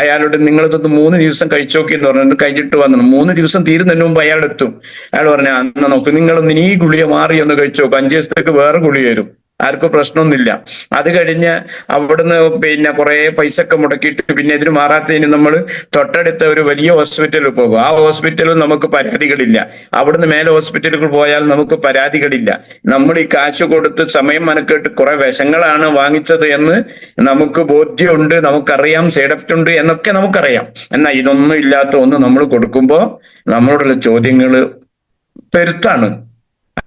അയാളോട് നിങ്ങളിതൊന്ന് 3 ദിവസം കഴിച്ചു നോക്കി എന്ന് പറഞ്ഞത് കഴിഞ്ഞിട്ട് വന്നു. 3 ദിവസം തീരുന്നതിന് മുമ്പ് അയാൾ എത്തും. അയാൾ പറഞ്ഞ അന്ന് നോക്ക്, നിങ്ങളൊന്ന് ഈ ഗുളിക മാറി ഒന്ന് കഴിച്ചു നോക്കും, 5 ദിവസത്തേക്ക് വേറെ ഗുളിക വരും, ആർക്കും പ്രശ്നമൊന്നുമില്ല. അത് കഴിഞ്ഞ് അവിടുന്ന് പിന്നെ കുറെ പൈസ ഒക്കെ മുടക്കിയിട്ട് പിന്നെ ഇതിന് മാറാത്തതിന് നമ്മൾ തൊട്ടടുത്ത ഒരു വലിയ ഹോസ്പിറ്റലിൽ പോകും. ആ ഹോസ്പിറ്റലിൽ നമുക്ക് പരാതികളില്ല, അവിടുന്ന് മേലെ ഹോസ്പിറ്റലുകൾ പോയാൽ നമുക്ക് പരാതികളില്ല. നമ്മൾ ഈ കാശ് കൊടുത്ത് സമയം മനക്കെട്ട് കുറെ വിഷങ്ങളാണ് വാങ്ങിച്ചത് എന്ന് നമുക്ക് ബോധ്യമുണ്ട്, നമുക്കറിയാം, സൈഡ് എഫക്റ്റ് ഉണ്ട് എന്നൊക്കെ നമുക്കറിയാം. എന്നാൽ ഇതൊന്നും ഇല്ലാത്ത ഒന്ന് നമ്മൾ കൊടുക്കുമ്പോൾ നമ്മളോടുള്ള ചോദ്യങ്ങൾ പെരുത്താണ്.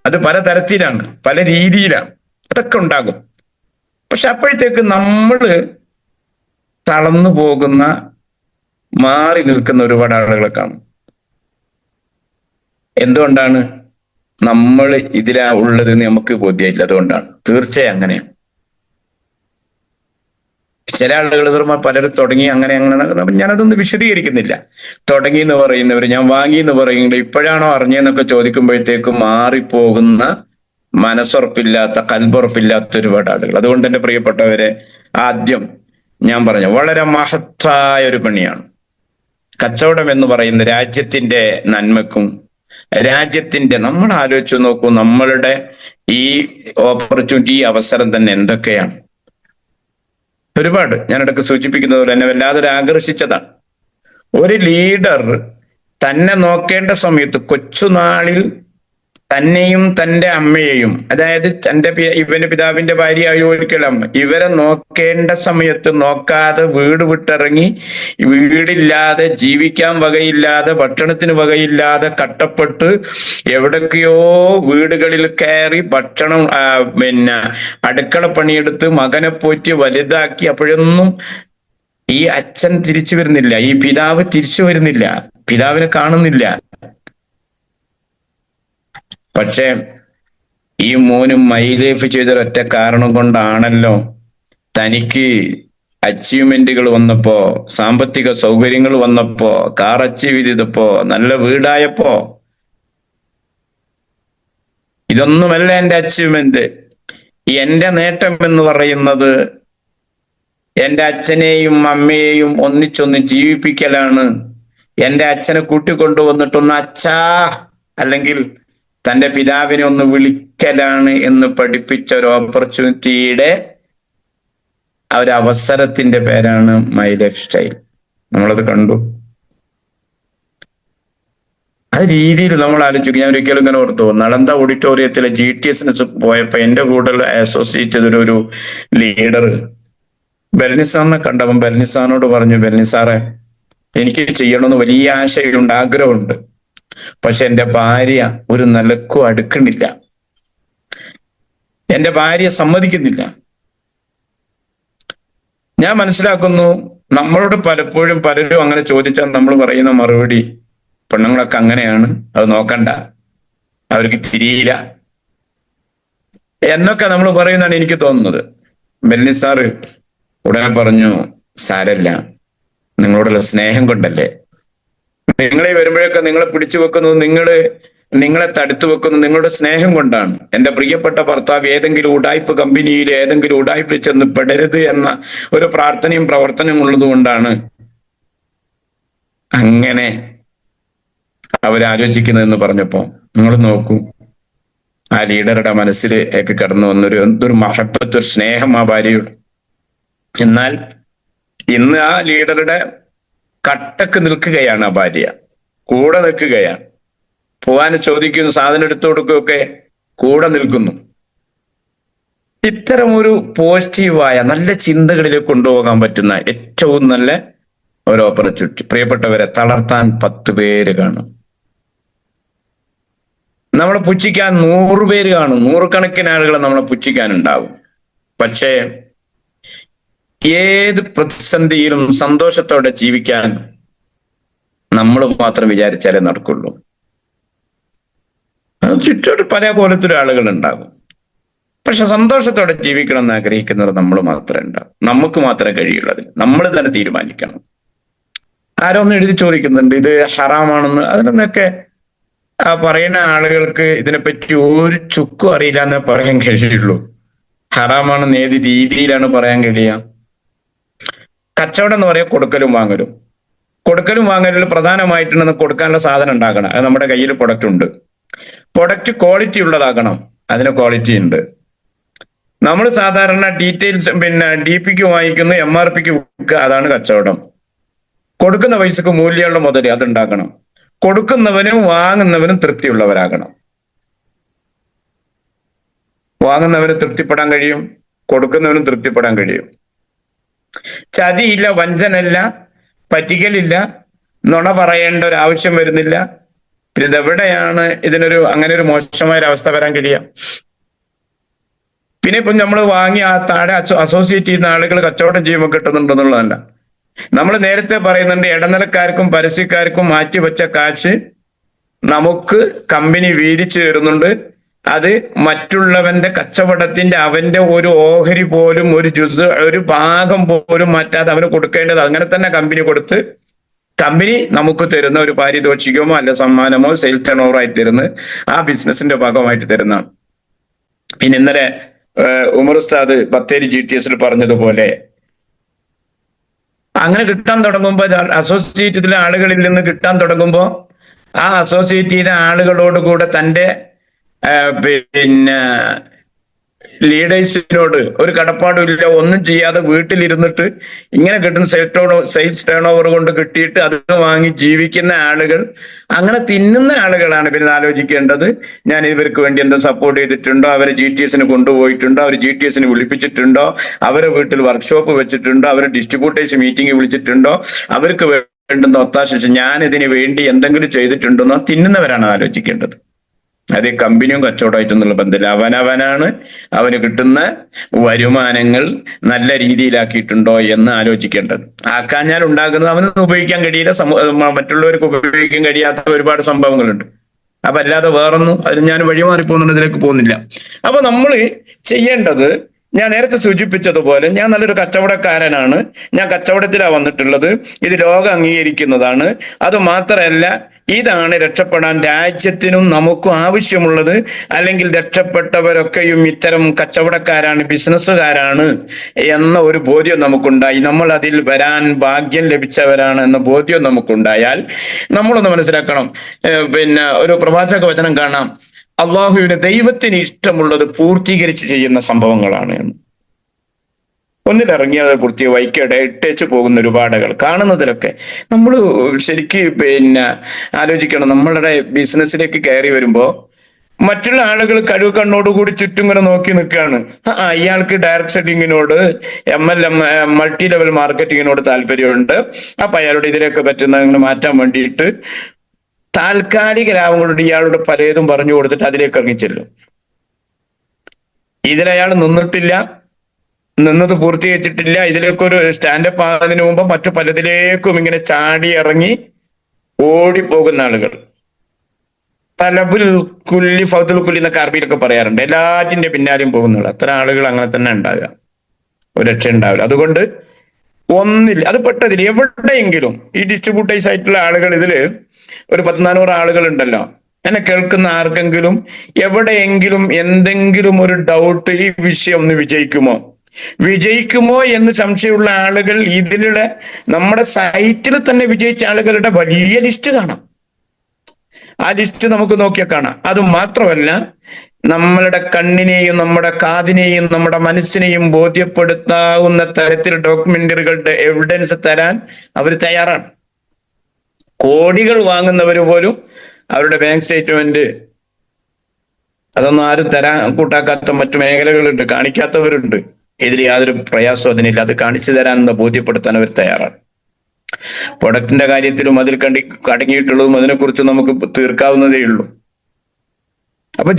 അത് പലതരത്തിലാണ്, പല രീതിയിലാണ്, അതൊക്കെ ഉണ്ടാകും. പക്ഷെ അപ്പോഴത്തേക്ക് നമ്മള് തളർന്നു പോകുന്ന, മാറി നിൽക്കുന്ന ഒരുപാട് ആളുകളെ കാണും. എന്തുകൊണ്ടാണ്? നമ്മൾ ഇതിലാ ഉള്ളത് നമുക്ക് ബോധ്യമായില്ല, അതുകൊണ്ടാണ്. തീർച്ചയായും അങ്ങനെയാണ്. ചില ആളുകൾ പലരും തുടങ്ങി അങ്ങനെ ഞാനതൊന്നും വിശദീകരിക്കുന്നില്ല. തുടങ്ങി എന്ന് പറയുന്നവർ, ഞാൻ വാങ്ങി എന്ന് പറയുന്നത് ഇപ്പോഴാണോ അറിഞ്ഞെന്നൊക്കെ ചോദിക്കുമ്പോഴത്തേക്കും മാറിപ്പോകുന്ന, മനസ്സുറപ്പില്ലാത്ത, കൽബുറപ്പില്ലാത്ത ഒരുപാട് ആളുകൾ. അതുകൊണ്ട് എൻ്റെ പ്രിയപ്പെട്ടവരെ, ആദ്യം ഞാൻ പറഞ്ഞു, വളരെ മഹത്തായ ഒരു പണിയാണ് കച്ചവടം എന്ന് പറയുന്ന. രാജ്യത്തിന്റെ നന്മക്കും, രാജ്യത്തിന്റെ, നമ്മൾ ആലോചിച്ചു നോക്കൂ, നമ്മളുടെ ഈ ഓപ്പർച്യൂണിറ്റി, ഈ അവസരം തന്നെ എന്തൊക്കെയാണ്. ഒരുപാട് ഞാനിടയ്ക്ക് സൂചിപ്പിക്കുന്നത് പോലെ എന്നെ വല്ലാതെ ആകർഷിച്ചതാണ്. ഒരു ലീഡർ തന്നെ നോക്കേണ്ട സമയത്ത്, കൊച്ചുനാളിൽ തന്നെയും തൻ്റെ അമ്മയെയും, അതായത് ഇവന്റെ പിതാവിന്റെ ഭാര്യയായിരിക്കണം, ഇവരെ നോക്കേണ്ട സമയത്ത് നോക്കാതെ വീട് വിട്ടിറങ്ങി, വീടില്ലാതെ, ജീവിക്കാൻ വകയില്ലാതെ, ഭക്ഷണത്തിന് വകയില്ലാതെ കഷ്ടപ്പെട്ട് എവിടൊക്കെയോ വീടുകളിൽ കയറി ഭക്ഷണം, അടുക്കള പണിയെടുത്ത് മകനെ പോറ്റി വലുതാക്കി. അപ്പോഴൊന്നും ഈ അച്ഛൻ തിരിച്ചു വരുന്നില്ല, ഈ പിതാവ് തിരിച്ചു വരുന്നില്ല, പിതാവിനെ കാണുന്നില്ല. പക്ഷെ ഈ മോനും മൈലൈഫ് ചെയ്തൊരൊറ്റ കാരണം കൊണ്ടാണല്ലോ തനിക്ക് അച്ചീവ്മെന്റുകൾ വന്നപ്പോ, സാമ്പത്തിക സൗകര്യങ്ങൾ വന്നപ്പോ, കാർ അച്ചീവ് ചെയ്തപ്പോ, നല്ല വീടായപ്പോ, ഇതൊന്നുമല്ല എൻ്റെ അച്ചീവ്മെന്റ്. എൻ്റെ നേട്ടം എന്ന് പറയുന്നത് എൻ്റെ അച്ഛനെയും അമ്മയെയും ഒന്നിച്ചൊന്ന് ജീവിപ്പിക്കലാണ്, എൻ്റെ അച്ഛനെ കൂട്ടിക്കൊണ്ടുവന്നിട്ടൊന്ന് അച്ഛാ അല്ലെങ്കിൽ തൻ്റെ പിതാവിനെ ഒന്ന് വിളിക്കലാണ് എന്ന് പഠിപ്പിച്ച ഒരു ഓപ്പർച്യൂണിറ്റിയുടെ ഒരു അവസരത്തിന്റെ പേരാണ് മൈ ലൈഫ് സ്റ്റൈൽ. നമ്മളത് കണ്ടു. ആ രീതിയിൽ നമ്മൾ ആലോചിക്കും. ഞാൻ ഒരിക്കലും ഇങ്ങനെ ഓർത്തു, നളന്ദ ഓഡിറ്റോറിയത്തിലെ GTS പോയപ്പോ എൻ്റെ കൂടെ അസോസിയേറ്റ് ചെയ്തൊരു ലീഡർ ബെൽനിസാറിനെ കണ്ടപ്പം ബെൽനിസാറിനോട് പറഞ്ഞു, ബെൽനിസാറെ, എനിക്ക് ചെയ്യണമെന്ന് വലിയ ആശയമുണ്ട്, ആഗ്രഹമുണ്ട്, പക്ഷെ എൻ്റെ ഭാര്യ ഒരു നിലക്കും അടുക്കണില്ല, എൻ്റെ ഭാര്യ സമ്മതിക്കുന്നില്ല. ഞാൻ മനസ്സിലാക്കുന്നു നമ്മളോട് പലപ്പോഴും പലരും അങ്ങനെ ചോദിച്ചാൽ നമ്മൾ പറയുന്ന മറുപടി, പെണ്ണുങ്ങളൊക്കെ അങ്ങനെയാണ്, അത് നോക്കണ്ട, അവർക്ക് തിരിയില്ല എന്നൊക്കെ നമ്മൾ പറയുന്നതാണ് എനിക്ക് തോന്നുന്നത്. ബെൽനിസാറ് ഉടനെ പറഞ്ഞു, സാരല്ല, നിങ്ങളോടുള്ള സ്നേഹം കൊണ്ടല്ലേ, നിങ്ങളെ വരുമ്പോഴൊക്കെ നിങ്ങളെ പിടിച്ചു വെക്കുന്നത്, നിങ്ങളെ തടുത്തു വെക്കുന്നത് നിങ്ങളുടെ സ്നേഹം കൊണ്ടാണ്. എൻ്റെ പ്രിയപ്പെട്ട ഭർത്താവ് ഏതെങ്കിലും ഉടായ്പ കമ്പനിയിൽ ഏതെങ്കിലും ഉടായ്പ ചെന്ന് പെടരുത് എന്ന ഒരു പ്രാർത്ഥനയും പ്രവർത്തനവും ഉള്ളത് കൊണ്ടാണ് അങ്ങനെ അവരാലോചിക്കുന്നതെന്ന് പറഞ്ഞപ്പോ നിങ്ങൾ നോക്കൂ, ആ ലീഡറുടെ മനസ്സിലേക്ക് കടന്നു വന്നൊരു എന്തൊരു മഹബത്ത്, ഒരു സ്നേഹം ആ ഭാര്യയോട്. എന്നാൽ ഇന്ന് ആ ലീഡറുടെ കട്ടക്ക് നിൽക്കുകയാണ് ആ ഭാര്യ, കൂടെ നിൽക്കുകയാണ്. പോവാൻ ചോദിക്കുന്നു, സാധനം എടുത്തു കൊടുക്കുകയൊക്കെ കൂടെ നിൽക്കുന്നു. ഇത്തരം ഒരു പോസിറ്റീവായ നല്ല ചിന്തകളിലേക്ക് കൊണ്ടുപോകാൻ പറ്റുന്ന ഏറ്റവും നല്ല ഒരു ഓപ്പർച്യൂണിറ്റി. പ്രിയപ്പെട്ടവരെ, തളർത്താൻ 10 പേര് കാണും, നമ്മളെ പുച്ഛിക്കാൻ 100 പേര് കാണും, 100 കണക്കിന് ആളുകൾ നമ്മളെ പുച്ഛിക്കാനുണ്ടാവും. പക്ഷേ ഏത് പ്രതിസന്ധിയിലും സന്തോഷത്തോടെ ജീവിക്കാൻ നമ്മൾ മാത്രം വിചാരിച്ചാലേ നടക്കുള്ളൂ. ചുറ്റോട് പല പോലത്തെ ആളുകൾ ഉണ്ടാകും, പക്ഷെ സന്തോഷത്തോടെ ജീവിക്കണം എന്ന് ആഗ്രഹിക്കുന്നവർ നമ്മൾ മാത്രമേ ഉണ്ടാവും. നമുക്ക് മാത്രമേ കഴിയുള്ളൂ. അതിന് നമ്മൾ തന്നെ തീരുമാനിക്കണം. ആരോ ഒന്ന് എഴുതി ചോദിക്കുന്നുണ്ട്, ഇത് ഹറാമാണെന്ന്. അതിനൊന്നൊക്കെ പറയുന്ന ആളുകൾക്ക് ഇതിനെപ്പറ്റി ഒരു ചുക്കും അറിയില്ല എന്നേ പറയാൻ കഴിയുള്ളൂ. ഹറാമാണെന്ന് ഏത് രീതിയിലാണ് പറയാൻ കഴിയുക? കച്ചവടം എന്ന് പറയാൻ കൊടുക്കലും വാങ്ങലും. കൊടുക്കലും വാങ്ങലിൽ പ്രധാനമായിട്ടുണ്ടെന്ന് കൊടുക്കാനുള്ള സാധനം ഉണ്ടാക്കണം. അത് നമ്മുടെ കയ്യിൽ പ്രൊഡക്റ്റ് ഉണ്ട്. പ്രൊഡക്റ്റ് ക്വാളിറ്റി ഉള്ളതാകണം, അതിന് ക്വാളിറ്റി ഉണ്ട്. നമ്മൾ സാധാരണ ഡീറ്റെയിൽസ് DPക്ക് വാങ്ങിക്കുന്നു, MRPക്ക് വിൽക്കുക, അതാണ് കച്ചവടം. കൊടുക്കുന്ന പൈസക്ക് മൂല്യമുള്ള മുതൽ അതുണ്ടാക്കണം. കൊടുക്കുന്നവനും വാങ്ങുന്നവനും തൃപ്തിയുള്ളവരാകണം. വാങ്ങുന്നവന് തൃപ്തിപ്പെടാൻ കഴിയും, കൊടുക്കുന്നവനും തൃപ്തിപ്പെടാൻ കഴിയും. ചതിയില്ല, വഞ്ചനയില്ല, പറ്റിക്കലില്ല, നുണ പറയേണ്ട ഒരു ആവശ്യം വരുന്നില്ല. പിന്നെ ഇതെവിടെയാണ് അങ്ങനെ ഒരു മോശമായ അവസ്ഥ വരാൻ കഴിയുക? പിന്നെ ഇപ്പം നമ്മൾ വാങ്ങി ആ താഴെ അസോസിയേറ്റ് ചെയ്യുന്ന ആളുകൾ കച്ചവടം ചെയ്യുമ്പോൾ കിട്ടുന്നുണ്ടെന്നുള്ളതല്ല. നമ്മൾ നേരത്തെ പറയുന്നുണ്ട്, ഇടനിലക്കാർക്കും പരസ്യക്കാർക്കും മാറ്റിവെച്ച കാശ് നമുക്ക് കമ്പനി വീതിച്ചു തരുന്നുണ്ട്. അത് മറ്റുള്ളവന്റെ കച്ചവടത്തിന്റെ അവന്റെ ഒരു ഓഹരി പോലും, ഒരു ഭാഗം പോലും മാറ്റാതെ അവന് കൊടുക്കേണ്ടത് അങ്ങനെ തന്നെ കമ്പനി കൊടുത്ത്, കമ്പനി നമുക്ക് തരുന്ന ഒരു പാരിതോഷികമോ അല്ല സമ്മാനമോ സെയിൽസ് ടേൺ ഓവർ ആയി തരുന്ന ആ ബിസിനസിന്റെ ഭാഗമായിട്ട് തരുന്നതാണ്. പിന്നെ ഇന്നലെ ഉമർ ഉസ്താദ് ബത്തേരി GTS പറഞ്ഞതുപോലെ അങ്ങനെ കിട്ടാൻ തുടങ്ങുമ്പോൾ, അസോസിയേറ്റ് ചെയ്ത ആളുകളിൽ നിന്ന് കിട്ടാൻ തുടങ്ങുമ്പോൾ, ആ അസോസിയേറ്റ് ചെയ്ത ആളുകളോട് കൂടെ തൻ്റെ ലീഡേഴ്സിനോട് ഒരു കടപ്പാടും ഇല്ല, ഒന്നും ചെയ്യാതെ വീട്ടിലിരുന്നിട്ട് ഇങ്ങനെ കിട്ടുന്ന സെയിൽസ് ടേൺ ഓവർ കൊണ്ട് കിട്ടിയിട്ട് അത് വാങ്ങി ജീവിക്കുന്ന ആളുകൾ, അങ്ങനെ തിന്നുന്ന ആളുകളാണ് പിന്നെ ആലോചിക്കേണ്ടത്. ഞാൻ ഇവർക്ക് വേണ്ടി എന്താ സപ്പോർട്ട് ചെയ്തിട്ടുണ്ടോ? അവരെ GTSന് കൊണ്ടുപോയിട്ടുണ്ടോ? അവർ GTSന് വിളിപ്പിച്ചിട്ടുണ്ടോ? അവരെ വീട്ടിൽ വർക്ക്ഷോപ്പ് വെച്ചിട്ടുണ്ടോ? അവരെ ഡിസ്ട്രിബ്യൂട്ടേഴ്സ് മീറ്റിംഗ് വിളിച്ചിട്ടുണ്ടോ? അവർക്ക് വേണ്ടുന്ന ഒത്താശ ഞാൻ ഇതിന് വേണ്ടി എന്തെങ്കിലും ചെയ്തിട്ടുണ്ടെന്നോ തിന്നുന്നവരാണ് ആലോചിക്കേണ്ടത്. അത് കമ്പനിയും കച്ചവടമായിട്ടൊന്നുള്ള ബന്ധമില്ല. അവനവനാണ് അവന് കിട്ടുന്ന വരുമാനങ്ങൾ നല്ല രീതിയിലാക്കിയിട്ടുണ്ടോ എന്ന് ആലോചിക്കേണ്ടത്. ആക്കാഞ്ഞാൽ ഉണ്ടാകുന്നത് അവനൊന്നും ഉപയോഗിക്കാൻ കഴിയില്ല, മറ്റുള്ളവർക്ക് ഉപയോഗിക്കാൻ കഴിയാത്ത ഒരുപാട് സംഭവങ്ങളുണ്ട്. അപ്പൊ അല്ലാതെ വേറൊന്നും അതിന് ഞാൻ വഴിമാറിപ്പോകുന്നതിലേക്ക് പോകുന്നില്ല. അപ്പൊ നമ്മൾ ചെയ്യേണ്ടത്, ഞാൻ നേരത്തെ സൂചിപ്പിച്ചതുപോലെ, ഞാൻ നല്ലൊരു കച്ചവടക്കാരനാണ്, ഞാൻ കച്ചവടത്തിലാണ് വന്നിട്ടുള്ളത്, ഇത് ലോകം അംഗീകരിക്കുന്നതാണ്. അത് മാത്രമല്ല ഇതാണ് രക്ഷപ്പെടാൻ രാജ്യത്തിനും നമുക്കും ആവശ്യമുള്ളത്. അല്ലെങ്കിൽ രക്ഷപ്പെട്ടവരൊക്കെയും ഇത്തരം കച്ചവടക്കാരാണ്, ബിസിനസ്സുകാരാണ് എന്ന ഒരു ബോധ്യം നമുക്കുണ്ടായി, നമ്മൾ അതിൽ വരാൻ ഭാഗ്യം ലഭിച്ചവരാണ് എന്ന ബോധ്യം നമുക്കുണ്ടായാൽ നമ്മളൊന്ന് മനസ്സിലാക്കണം. പിന്നെ ഒരു പ്രവാചക വചനം കാണാം, അള്ളാഹുവിന് ദൈവത്തിന് ഇഷ്ടമുള്ളത് പൂർത്തീകരിച്ച് ചെയ്യുന്ന സംഭവങ്ങളാണ് എന്ന്. ഒന്നിലിറങ്ങിയത് പൂർത്തി വൈക്കടെ ഇട്ടേച്ച് പോകുന്ന ഒരുപാടുകൾ കാണുന്നതിലൊക്കെ നമ്മൾ ശരിക്ക് ആലോചിക്കണം. നമ്മളുടെ ബിസിനസ്സിലേക്ക് കയറി വരുമ്പോ മറ്റുള്ള ആളുകൾ കഴിവ് കണ്ണോടുകൂടി ചുറ്റും ഇങ്ങനെ നോക്കി നിൽക്കുകയാണ്. ഇയാൾക്ക് ഡയറക്ട് സെല്ലിങ്ങിനോട് മൾട്ടി ലെവൽ മാർക്കറ്റിങ്ങിനോട് താല്പര്യമുണ്ട്, അപ്പൊ അയാളുടെ ഇതിലൊക്കെ പറ്റുന്ന മാറ്റാൻ വേണ്ടിയിട്ട് താൽക്കാലിക ലാഭം കൊണ്ട് ഇയാളുടെ പലതും പറഞ്ഞു കൊടുത്തിട്ട് അതിലേക്ക് ഇറങ്ങിച്ചെല്ലും. ഇതിലയാൾ നിന്നിട്ടില്ല, നിന്നത് പൂർത്തീകരിച്ചിട്ടില്ല, ഇതിലേക്ക് ഒരു സ്റ്റാൻഡപ്പ് ആകുന്നതിന് മുമ്പ് മറ്റു പലതിലേക്കും ഇങ്ങനെ ചാടി ഇറങ്ങി ഓടിപ്പോകുന്ന ആളുകൾ. തലബുൽ കുല്ലി ഫൗദുൽ കുല്ലി എന്നൊക്കെ അറബിയിലൊക്കെ പറയാറുണ്ട്. എല്ലാറ്റിന്റെ പിന്നാലെയും പോകുന്ന അത്തരം ആളുകൾ അങ്ങനെ തന്നെ ഉണ്ടാകുക, ഒരു രക്ഷ ഉണ്ടാവില്ല. അതുകൊണ്ട് ഒന്നില്ല, അത് പെട്ടതിൽ എവിടെയെങ്കിലും ഈ ഡിസ്ട്രിബ്യൂട്ടേഴ്സ് ആയിട്ടുള്ള ആളുകൾ ഇതില് ഒരു 1400 ആളുകൾ ഉണ്ടല്ലോ, എന്നെ കേൾക്കുന്ന ആർക്കെങ്കിലും എവിടെയെങ്കിലും എന്തെങ്കിലും ഒരു ഡൗട്ട്, ഈ വിഷയം ഒന്ന് വിജയിക്കുമോ എന്ന് സംശയമുള്ള ആളുകൾ ഇതിലുള്ള നമ്മുടെ സൈറ്റിൽ തന്നെ വിജയിച്ച ആളുകളുടെ വലിയ ലിസ്റ്റ് കാണാം. ആ ലിസ്റ്റ് നമുക്ക് നോക്കിയാൽ കാണാം. അത് മാത്രമല്ല, നമ്മളുടെ കണ്ണിനെയും നമ്മുടെ കാതിനെയും നമ്മുടെ മനസ്സിനെയും ബോധ്യപ്പെടുത്താവുന്ന തരത്തിൽ ഡോക്യുമെന്ററികളുടെ എവിഡൻസ് തരാൻ അവർ തയ്യാറാണ്. കോടികൾ വാങ്ങുന്നവർ പോലും അവരുടെ ബാങ്ക് സ്റ്റേറ്റ്മെന്റ് അതൊന്നും ആരും തരാൻ കൂട്ടാക്കാത്ത മറ്റു മേഖലകളുണ്ട്, കാണിക്കാത്തവരുണ്ട്. ഇതിൽ യാതൊരു പ്രയാസവും അതിനില്ല. അത് കാണിച്ചു തരാനെന്ന് ബോധ്യപ്പെടുത്താൻ അവർ തയ്യാറാണ്. പ്രൊഡക്റ്റിന്റെ കാര്യത്തിലും അതിൽ അടങ്ങിയിട്ടുള്ളതും അതിനെക്കുറിച്ച് നമുക്ക് തീർക്കാവുന്നതേ ഉള്ളൂ. അപ്പൊ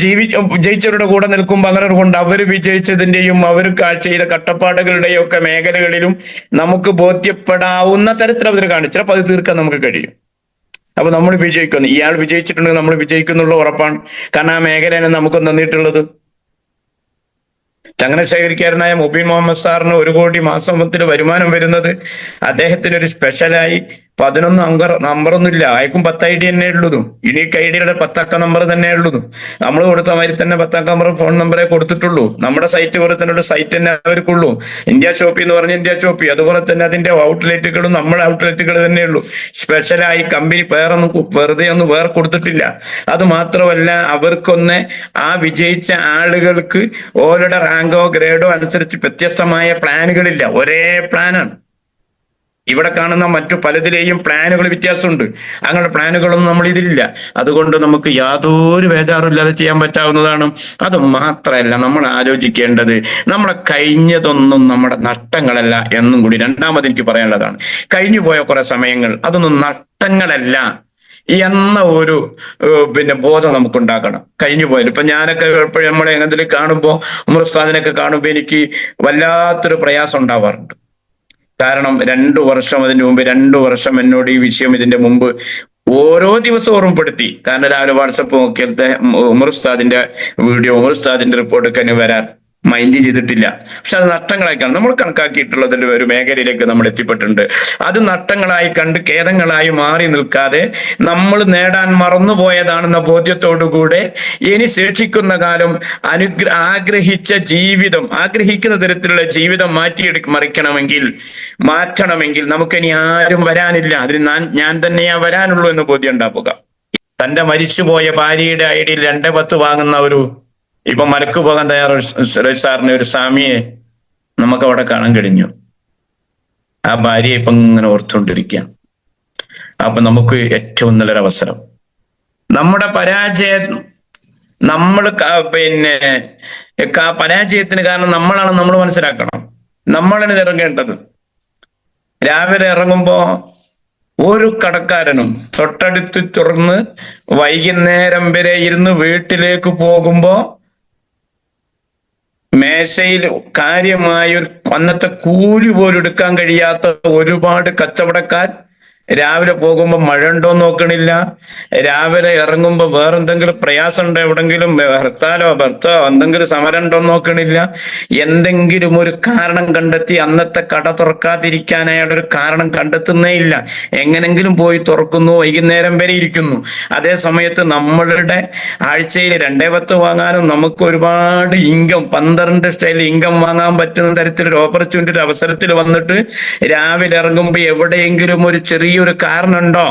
വിജയിച്ചവരുടെ കൂടെ നിൽക്കുമ്പോൾ അങ്ങനെ കൊണ്ട് അവർ വിജയിച്ചതിന്റെയും അവർ ചെയ്ത കട്ടപ്പാടുകളുടെയും ഒക്കെ മേഖലകളിലും നമുക്ക് ബോധ്യപ്പെടാവുന്ന തരത്തിൽ അവർ കാണിച്ചാൽ അപ്പൊ അത് തീർക്കാൻ നമുക്ക് കഴിയും. അപ്പൊ നമ്മൾ വിജയിക്കുന്നു. ഇയാൾ വിജയിച്ചിട്ടുണ്ടെങ്കിൽ നമ്മൾ വിജയിക്കുന്നുള്ള ഉറപ്പാണ്. കാരണം ആ മേഖലയാണ് നമുക്ക് തന്നിട്ടുള്ളത്. ചങ്ങനാശ്ശേരിക്കാരനായ മുബീൻ മുഹമ്മദ് സാറിന് 1 കോടി മാസത്തിൽ വരുമാനം വരുന്നത് അദ്ദേഹത്തിന് ഒരു സ്പെഷ്യലായി 11 അങ്ക നമ്പറൊന്നുമില്ല, അയക്കും 10 ID തന്നെ ഉള്ളൂ. യുണീക്ക് ഐഡിയുടെ 10 അക്ക നമ്പർ തന്നെ ഉള്ളൂ. നമ്മൾ കൊടുത്ത മാതിരി തന്നെ 10 അക്ക നമ്പർ ഫോൺ നമ്പറേ കൊടുത്തിട്ടുള്ളൂ. നമ്മുടെ സൈറ്റ് പോലെ തന്നെ ഒരു സൈറ്റ് തന്നെ അവർക്കുള്ളൂ. ഇന്ത്യ ഷോപ്പി എന്ന് പറഞ്ഞ ഇന്ത്യ ഷോപ്പി, അതുപോലെ തന്നെ അതിന്റെ ഔട്ട്ലെറ്റുകളും നമ്മുടെ ഔട്ട്ലെറ്റുകൾ തന്നെയുള്ളൂ. സ്പെഷ്യലായി കമ്പനി വെറുതെ ഒന്നും വേറെ കൊടുത്തിട്ടില്ല. അത് മാത്രമല്ല, അവർക്കൊന്ന് ആ വിജയിച്ച ആളുകൾക്ക് ഓരുടെ റാങ്കോ ഗ്രേഡോ അനുസരിച്ച് വ്യത്യസ്തമായ പ്ലാനുകളില്ല, ഒരേ പ്ലാനാണ്. ഇവിടെ കാണുന്ന മറ്റു പലതിലെയും പ്ലാനുകൾ വ്യത്യാസമുണ്ട്. അങ്ങനെ പ്ലാനുകളൊന്നും നമ്മൾ ഇതിലില്ല. അതുകൊണ്ട് നമുക്ക് യാതൊരു ബേജാറുമില്ലാതെ ചെയ്യാൻ പറ്റാവുന്നതാണ്. അത് മാത്രമല്ല, നമ്മൾ ആലോചിക്കേണ്ടത് നമ്മളെ കഴിഞ്ഞതൊന്നും നമ്മുടെ നഷ്ടങ്ങളല്ല എന്നും കൂടി രണ്ടാമത് എനിക്ക് പറയാനുള്ളതാണ്. കഴിഞ്ഞു പോയ കുറെ സമയങ്ങൾ അതൊന്നും നഷ്ടങ്ങളല്ല എന്ന ഒരു ബോധം നമുക്കുണ്ടാക്കണം. കഴിഞ്ഞു പോയാലും ഇപ്പൊ ഞാനൊക്കെ എപ്പോഴും നമ്മളെ എന്തെങ്കിലും കാണുമ്പോൾ ഉമർ ഉസ്താദിനൊക്കെ കാണുമ്പോൾ എനിക്ക് വല്ലാത്തൊരു പ്രയാസം ഉണ്ടാവാറുണ്ട്. കാരണം 2 വർഷം അതിന് മുമ്പ് 2 വർഷം എന്നോട് ഈ വിഷയം ഇതിന്റെ മുമ്പ് ഓരോ ദിവസവും ഓർമ്മപ്പെടുത്തി. കാരണം രാവിലെ വാട്സപ്പ് നോക്കിയത്തെ ഉമർ ഉസ്താദിന്റെ വീഡിയോ, ഉമർ ഉസ്താദിന്റെ റിപ്പോർട്ടൊക്കെ വരാൻ മൈൻഡ് ചെയ്തിട്ടില്ല. പക്ഷെ അത് നഷ്ടങ്ങളായിക്കാണ് നമ്മൾ കണക്കാക്കിയിട്ടുള്ളതിൽ ഒരു മേഖലയിലേക്ക് നമ്മൾ എത്തിപ്പെട്ടിട്ടുണ്ട്. അത് നഷ്ടങ്ങളായി കണ്ട് ഖേദങ്ങളായി മാറി നിൽക്കാതെ നമ്മൾ നേടാൻ മറന്നുപോയതാണെന്ന ബോധ്യത്തോടുകൂടെ ഇനി ശേഷിക്കുന്ന കാലം ആഗ്രഹിച്ച ജീവിതം, ആഗ്രഹിക്കുന്ന തരത്തിലുള്ള ജീവിതം മാറ്റണമെങ്കിൽ നമുക്കിനി ആരും വരാനില്ല. അതിന് ഞാൻ തന്നെയാ വരാനുള്ളൂ എന്ന് ബോധ്യം ഉണ്ടാവുക. തന്റെ മരിച്ചുപോയ ഭാര്യയുടെ ഐഡിയിൽ 2.10 വാങ്ങുന്ന ഇപ്പൊ മലക്ക് പോകാൻ തയ്യാറ് സാറിന് ഒരു സ്വാമിയെ നമുക്ക് അവിടെ കാണാൻ കഴിഞ്ഞു. ആ ഭാര്യയെ ഇപ്പൊ ഇങ്ങനെ ഓർത്തുകൊണ്ടിരിക്കുക. അപ്പൊ നമുക്ക് ഏറ്റവും നല്ലൊരു അവസരം, നമ്മുടെ പരാജയം, നമ്മൾ പരാജയത്തിന് കാരണം നമ്മളാണ്, നമ്മൾ മനസ്സിലാക്കണം. നമ്മളാണ് ഇറങ്ങേണ്ടത്. രാവിലെ ഇറങ്ങുമ്പോ ഒരു കടക്കാരനും തൊട്ടടുത്ത് തുറന്ന് വൈകുന്നേരം വരെ ഇരുന്ന് വീട്ടിലേക്ക് പോകുമ്പോ മേശയിൽ കാര്യമായ അന്നത്തെ കൂലി പോലും എടുക്കാൻ കഴിയാത്ത ഒരുപാട് കച്ചവടക്കാർ രാവിലെ പോകുമ്പോൾ മഴ ഉണ്ടോ നോക്കണില്ല, രാവിലെ ഇറങ്ങുമ്പോൾ വേറെന്തെങ്കിലും പ്രയാസം ഉണ്ടോ, എവിടെങ്കിലും ഹർത്താലോ ഭർത്തോ എന്തെങ്കിലും സമരം ഉണ്ടോ നോക്കണില്ല. എന്തെങ്കിലും ഒരു കാരണം കണ്ടെത്തി അന്നത്തെ കട തുറക്കാതിരിക്കാൻ അയാൾ ഒരു കാരണം കണ്ടെത്തുന്നേ ഇല്ല. എങ്ങനെങ്കിലും പോയി തുറക്കുന്നു, വൈകുന്നേരം വരെ ഇരിക്കുന്നു. അതേ സമയത്ത് നമ്മളുടെ ആഴ്ചയിൽ 2 10 വാങ്ങാനും നമുക്ക് ഒരുപാട് ഇൻകം 12 സ്റ്റൈൽ ഇൻകം വാങ്ങാൻ പറ്റുന്ന തരത്തിലൊരു ഓപ്പർച്യൂണിറ്റി ഒരു അവസരത്തിൽ വന്നിട്ട് രാവിലെ ഇറങ്ങുമ്പോൾ എവിടെയെങ്കിലും ഒരു ചെറിയൊരു കാരണം ഉണ്ടോ,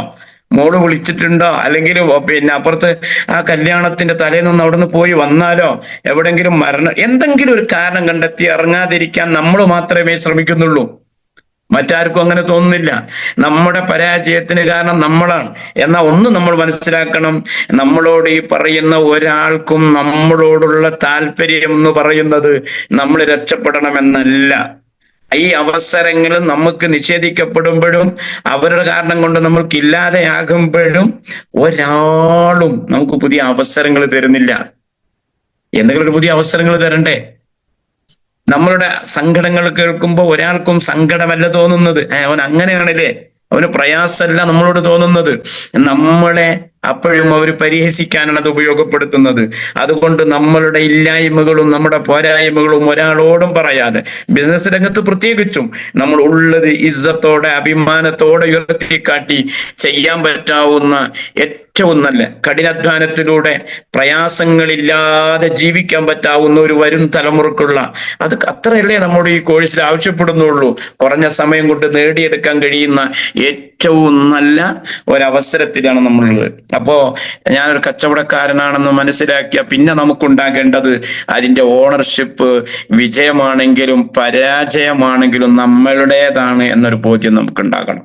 മോള് വിളിച്ചിട്ടുണ്ടോ, അല്ലെങ്കിൽ പിന്നെ അപ്പുറത്ത് ആ കല്യാണത്തിന്റെ തലേന്ന് അവിടുന്ന് പോയി വന്നാലോ, എവിടെങ്കിലും മരണം, എന്തെങ്കിലും ഒരു കാരണം കണ്ടെത്തി ഇറങ്ങാതിരിക്കാൻ നമ്മൾ മാത്രമേ ശ്രമിക്കുന്നുള്ളൂ. മറ്റാർക്കും അങ്ങനെ തോന്നുന്നില്ല. നമ്മുടെ പരാജയത്തിന് കാരണം നമ്മളാണ്. എന്നാൽ ഒന്ന് നമ്മൾ മനസ്സിലാക്കണം, നമ്മളോട് ഈ പറയുന്ന ഒരാൾക്കും നമ്മളോടുള്ള താല്പര്യം എന്ന് പറയുന്നത് നമ്മൾ രക്ഷപ്പെടണമെന്നല്ല. ഈ അവസരങ്ങൾ നമുക്ക് നിഷേധിക്കപ്പെടുമ്പോഴും അവരുടെ കാരണം കൊണ്ട് നമ്മൾക്ക് ഇല്ലാതെയാകുമ്പോഴും ഒരാളും നമുക്ക് പുതിയ അവസരങ്ങൾ തരുന്നില്ല. എന്തെങ്കിലും ഒരു പുതിയ അവസരങ്ങൾ തരണ്ടേ? നമ്മളുടെ സങ്കടങ്ങൾ കേൾക്കുമ്പോൾ ഒരാൾക്കും സങ്കടമല്ല തോന്നുന്നത്, അവൻ അങ്ങനെയാണല്ലേ, അവന് പ്രയാസമല്ല നമ്മളോട് തോന്നുന്നത്. നമ്മളെ അപ്പോഴും അവർ പരിഹസിക്കാനാണ് അത് ഉപയോഗപ്പെടുത്തുന്നത്. അതുകൊണ്ട് നമ്മളുടെ ഇല്ലായ്മകളും നമ്മുടെ പോരായ്മകളും ഒരാളോടും പറയാതെ, ബിസിനസ് രംഗത്ത് പ്രത്യേകിച്ചും നമ്മൾ ഉള്ളത് ഇസ്സത്തോടെ അഭിമാനത്തോടെ ഉയർത്തിക്കാട്ടി ചെയ്യാൻ പറ്റാവുന്ന ഏറ്റവും നല്ല കഠിനാധ്വാനത്തിലൂടെ പ്രയാസങ്ങളില്ലാതെ ജീവിക്കാൻ പറ്റാവുന്ന ഒരു വരും തലമുറക്കുള്ള അത് അത്രയല്ലേ നമ്മുടെ ഈ കോഴ്സിൽ ആവശ്യപ്പെടുന്നുള്ളൂ. കുറഞ്ഞ സമയം കൊണ്ട് നേടിയെടുക്കാൻ കഴിയുന്ന ഏറ്റവും നല്ല ഒരവസരത്തിലാണ് നമ്മളുള്ളത്. അപ്പോ ഞാനൊരു കച്ചവടക്കാരനാണെന്ന് മനസ്സിലാക്കിയ പിന്നെ നമുക്കുണ്ടാകേണ്ടത് അതിന്റെ ഓണർഷിപ്പ് വിജയമാണെങ്കിലും പരാജയമാണെങ്കിലും നമ്മളുടേതാണ് എന്നൊരു ബോധ്യം നമുക്കുണ്ടാകണം.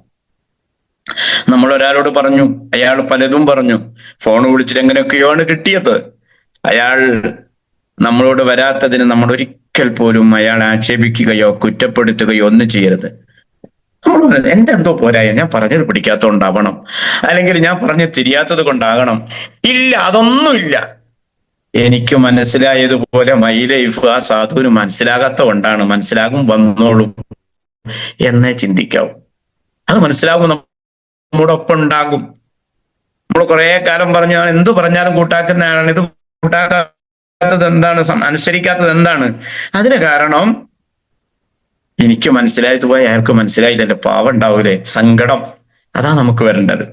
നമ്മൾ ഒരാളോട് പറഞ്ഞു, അയാൾ പലതും പറഞ്ഞു, ഫോൺ വിളിച്ചിട്ട് എങ്ങനെയൊക്കെയാണ് കിട്ടിയത്. അയാൾ നമ്മളോട് വരാത്തതിന് നമ്മൾ ഒരിക്കൽ പോലും അയാളെ ആക്ഷേപിക്കുകയോ കുറ്റപ്പെടുത്തുകയോ ഒന്നും ചെയ്യരുത്. നമ്മൾ എന്റെ എന്തോ പോരായ, ഞാൻ പറഞ്ഞത് പിടിക്കാത്തതുകൊണ്ടാവണം, അല്ലെങ്കിൽ ഞാൻ പറഞ്ഞ് തിരിയാത്തത് കൊണ്ടാകണം. ഇല്ല, അതൊന്നുമില്ല. എനിക്ക് മനസ്സിലായതുപോലെ മൈ ലൈഫ് ആ സാധുവിന് മനസ്സിലാകാത്ത കൊണ്ടാണ്. മനസ്സിലാകും, വന്നോളും എന്നേ ചിന്തിക്കാവൂ. അത് മനസ്സിലാകും, നമ്മുടെ ഒപ്പം ഉണ്ടാകും. നമ്മൾ കുറെ കാലം പറഞ്ഞു എന്തു പറഞ്ഞാലും കൂട്ടാക്കുന്നതാണ്. ഇത് കൂട്ടാക്കാത്തത് എന്താണ്, അനുസരിക്കാത്തത് എന്താണ്? അതിന് കാരണം എനിക്ക് മനസ്സിലായതുപോലെ അയാൾക്ക് മനസ്സിലായില്ലല്ലോ, പാവം ഉണ്ടാവൂലേ, സങ്കടം. അതാ നമുക്ക് വരേണ്ടത്.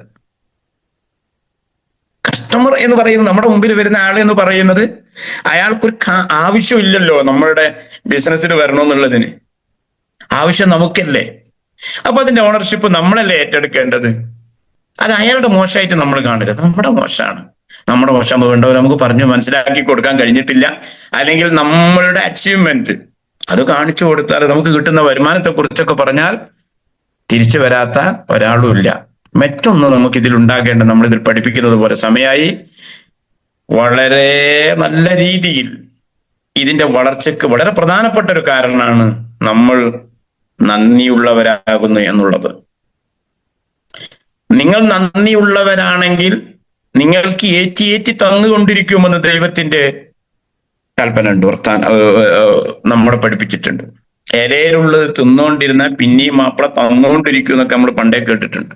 കസ്റ്റമർ എന്ന് പറയുന്നത്, നമ്മുടെ മുമ്പിൽ വരുന്ന ആൾ എന്ന് പറയുന്നത്, അയാൾക്കൊരു ആവശ്യമില്ലല്ലോ നമ്മളുടെ ബിസിനസ്സിൽ വരണമെന്നുള്ളതിന്. ആവശ്യം നമുക്കല്ലേ. അപ്പൊ അതിന്റെ ഓണർഷിപ്പ് നമ്മളല്ലേ ഏറ്റെടുക്കേണ്ടത്. അത് അയാളുടെ മോശമായിട്ട് നമ്മൾ കാണരുത്, നമ്മുടെ മോശമാണ്. നമ്മുടെ മോശം വേണ്ടവർ നമുക്ക് പറഞ്ഞു മനസ്സിലാക്കി കൊടുക്കാൻ കഴിഞ്ഞിട്ടില്ല, അല്ലെങ്കിൽ നമ്മളുടെ അച്ചീവ്മെന്റ് അത് കാണിച്ചു കൊടുത്താൽ നമുക്ക് കിട്ടുന്ന വരുമാനത്തെ കുറിച്ചൊക്കെ പറഞ്ഞാൽ തിരിച്ചു വരാത്ത ഒരാളും ഇല്ല. മറ്റൊന്ന് നമുക്ക് ഇതിൽ ഉണ്ടാകേണ്ട, നമ്മളിതിൽ പഠിപ്പിക്കുന്നത് പോലെ സമയമായി വളരെ നല്ല രീതിയിൽ ഇതിന്റെ വളർച്ചയ്ക്ക് വളരെ പ്രധാനപ്പെട്ട ഒരു കാരണമാണ് നമ്മൾ നന്ദിയുള്ളവരാകുന്നു എന്നുള്ളത്. നിങ്ങൾ നന്ദിയുള്ളവരാണെങ്കിൽ നിങ്ങൾക്ക് ഏറ്റി ഏറ്റി തന്നുകൊണ്ടിരിക്കുമെന്ന് ദൈവത്തിന്റെ കൽപ്പന ഉണ്ട്, നമ്മളെ പഠിപ്പിച്ചിട്ടുണ്ട്. ഇലയിലുള്ളത് തിന്നുകൊണ്ടിരുന്ന പിന്നെയും മാപ്പിള തന്നുകൊണ്ടിരിക്കും എന്നൊക്കെ നമ്മൾ പണ്ടേ കേട്ടിട്ടുണ്ട്.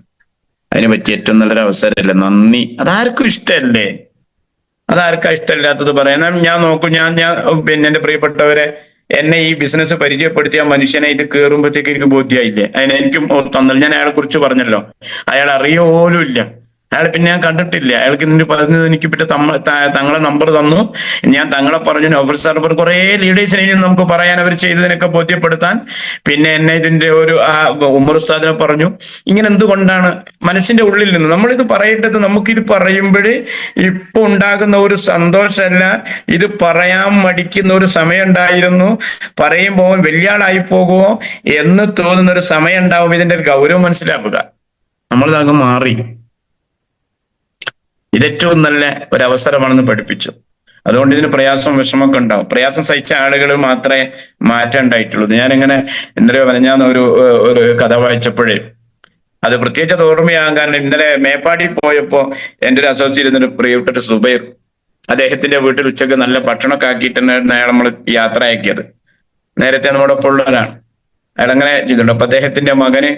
അതിനെ പറ്റി ഏറ്റവും നല്ലൊരു അവസരമല്ലേ നന്ദി. അതാർക്കും ഇഷ്ടമല്ലേ? അതാർക്കാ ഇഷ്ടമില്ലാത്തത് പറയാം. ഞാൻ നോക്കൂ, ഞാൻ പിന്നെ എന്റെ പ്രിയപ്പെട്ടവരെ, എന്നെ ഈ ബിസിനസ് പരിചയപ്പെടുത്തിയ മനുഷ്യനെ ഇത് കയറുമ്പോഴത്തേക്ക് എനിക്ക് ബോധ്യമായില്ലേ. എനിക്കും തന്നല്ലോ. ഞാൻ അയാളെ കുറിച്ച് പറഞ്ഞല്ലോ, അയാൾ അറിയോ പോലും ഇല്ല. അയാൾ പിന്നെ ഞാൻ കണ്ടിട്ടില്ല. അയാൾക്ക് ഇതിന്റെ പറഞ്ഞത് എനിക്ക് പിന്നെ തങ്ങളെ നമ്പർ തന്നു. ഞാൻ തങ്ങളെ പറഞ്ഞു, നൗഫൽ സർവർ കുറെ ലീഡേഴ്സിനെ നമുക്ക് പറയാൻ, അവർ ചെയ്തതിനൊക്കെ ബോധ്യപ്പെടുത്താൻ. പിന്നെ എന്നെ ഇതിന്റെ ഒരു ഉമർ ഉസ്താദിനെ പറഞ്ഞു. ഇങ്ങനെ എന്തുകൊണ്ടാണ് മനസ്സിന്റെ ഉള്ളിൽ നിന്ന് നമ്മളിത് പറയേണ്ടത്? നമുക്കിത് പറയുമ്പോൾ ഇപ്പൊ ഉണ്ടാകുന്ന ഒരു സന്തോഷമല്ല, ഇത് പറയാൻ മടിക്കുന്ന ഒരു സമയം ഉണ്ടായിരുന്നു. പറയുമ്പോൾ വലിയ ആളായി പോകുമോ എന്ന് തോന്നുന്ന ഒരു സമയം ഉണ്ടാവും. ഇതിന്റെ ഒരു ഗൗരവം മനസ്സിലാക്കുക. നമ്മളിതങ്ങ് മാറി. ഇതേറ്റവും നല്ല ഒരവസരമാണെന്ന് പഠിപ്പിച്ചു. അതുകൊണ്ട് ഇതിന് പ്രയാസം വിഷമൊക്കെ ഉണ്ടാവും. പ്രയാസം സഹിച്ച ആളുകൾ മാത്രമേ മാറ്റം ഉണ്ടായിട്ടുള്ളൂ. ഞാനിങ്ങനെ ഇന്നലെ ഞാൻ ഒരു കഥ വായിച്ചപ്പോഴേ അത് പ്രത്യേകിച്ച് അത് ഓർമ്മയാകാൻ കാരണം, ഇന്നലെ മേപ്പാടി പോയപ്പോ എൻ്റെ ഒരു അസോസിയേറ്റ് ഒരു പ്രിയപ്പെട്ട സുബൈർ, അദ്ദേഹത്തിന്റെ വീട്ടിൽ ഉച്ചക്ക് നല്ല ഭക്ഷണമൊക്കെ ആക്കിയിട്ടാണ് അയാൾ നമ്മൾ യാത്ര ആക്കിയത്. നേരത്തെ നമ്മുടെ ഒപ്പം ഉള്ളവരാണ്. അയാൾ അങ്ങനെ ചെയ്തിട്ടുണ്ട്. അപ്പൊ അദ്ദേഹത്തിന്റെ മകന്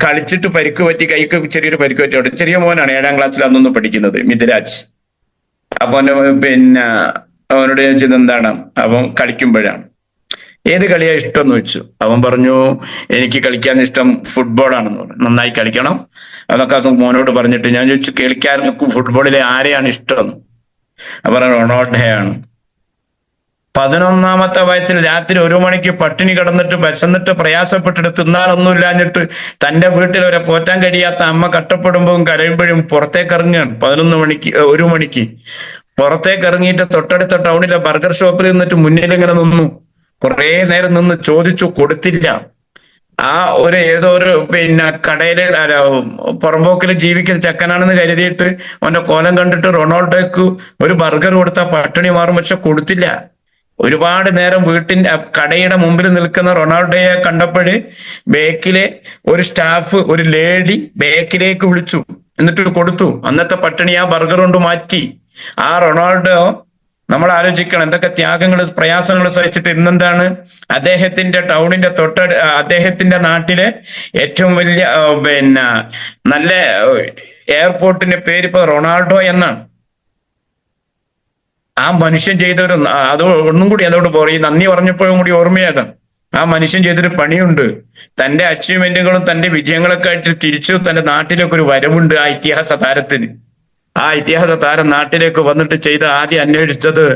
കളിച്ചിട്ട് പരിക്ക് പറ്റി, കൈക്ക് ചെറിയൊരു പരിക്ക് പറ്റി. ചെറിയ മോനാണ്, 7ാം ക്ലാസ്സിൽ അന്നൊന്നും പഠിക്കുന്നത്, മിഥിരാജ്. അപ്പൊ പിന്നെ അവനോട് ചോദിച്ചത് എന്താണ്, അവൻ കളിക്കുമ്പോഴാണ് ഏത് കളിയാ ഇഷ്ടം എന്ന് വെച്ചു. അവൻ പറഞ്ഞു എനിക്ക് കളിക്കാൻ ഇഷ്ടം ഫുട്ബോളാണെന്ന് പറഞ്ഞു. നന്നായി കളിക്കണം അതൊക്കെ അത് മോനോട് പറഞ്ഞിട്ട് ഞാൻ ചോദിച്ചു കളിക്കാർക്ക് ഫുട്ബോളിലെ ആരെയാണ് ഇഷ്ടം? അവർ റൊണാൾഡോയാണ്. 11ാമത്തെ വയസ്സിൽ രാത്രി 1 മണിക്ക് പട്ടിണി കിടന്നിട്ട് വിശന്നിട്ട് പ്രയാസപ്പെട്ടിട്ട് തിന്നാനൊന്നും ഇല്ലാഞ്ഞിട്ട് തന്റെ വീട്ടിൽ വരെ പോറ്റാൻ കഴിയാത്ത അമ്മ കഷ്ടപ്പെടുമ്പോഴും കരയുമ്പോഴും പുറത്തേക്ക് ഇറങ്ങുകയാണ്. 11 മണിക്ക് 1 മണിക്ക് പുറത്തേക്ക് ഇറങ്ങിയിട്ട് തൊട്ടടുത്ത ടൗണിലെ ബർഗർ ഷോപ്പിൽ നിന്നിട്ട് മുന്നിൽ ഇങ്ങനെ നിന്നു. കുറെ നേരം നിന്ന് ചോദിച്ചു, കൊടുത്തില്ല. ആ ഏതോ ഒരു പിന്നെ കടയില് പുറമ്പോക്കിൽ ജീവിക്കുന്ന ചെക്കനാണെന്ന് കരുതിയിട്ട് അവന്റെ കോലം കണ്ടിട്ട് റൊണാൾഡോയ്ക്ക് ഒരു ബർഗർ കൊടുത്താൽ പട്ടിണി മാറും, പക്ഷെ കൊടുത്തില്ല. ഒരുപാട് നേരം കടയുടെ മുമ്പിൽ നിൽക്കുന്ന റൊണാൾഡോയെ കണ്ടപ്പോഴ് ബേക്കിലെ ഒരു സ്റ്റാഫ്, ഒരു ലേഡി ബേക്കിലേക്ക് വിളിച്ചു, എന്നിട്ട് കൊടുത്തു. അന്നത്തെ പട്ടിണി ആ ബർഗർ കൊണ്ട് മാറ്റി. ആ റൊണാൾഡോ നമ്മൾ ആലോചിക്കണം എന്തൊക്കെ ത്യാഗങ്ങൾ പ്രയാസങ്ങൾ സഹിച്ചിട്ട് ഇന്നെന്താണ് അദ്ദേഹത്തിന്റെ ടൗണിന്റെ അദ്ദേഹത്തിന്റെ നാട്ടിലെ ഏറ്റവും വലിയ പിന്നെ നല്ല എയർപോർട്ടിന്റെ പേര് ഇപ്പൊ റൊണാൾഡോ എന്നാണ്. ആ മനുഷ്യൻ ചെയ്തൊരു അത് ഒന്നും കൂടി അതോട് പറയും, നന്ദി പറഞ്ഞപ്പോഴും കൂടി ഓർമ്മയാകാം. ആ മനുഷ്യൻ ചെയ്തൊരു പണിയുണ്ട്. തന്റെ അച്ചീവ്മെന്റുകളും തന്റെ വിജയങ്ങളൊക്കെ ആയിട്ട് തിരിച്ചു തന്റെ നാട്ടിലേക്ക് ഒരു വരവുണ്ട് ആ ഇതിഹാസ താരത്തിന്. ആ ഇതിഹാസ താരം നാട്ടിലേക്ക് വന്നിട്ട് ആദ്യം അന്വേഷിച്ചത്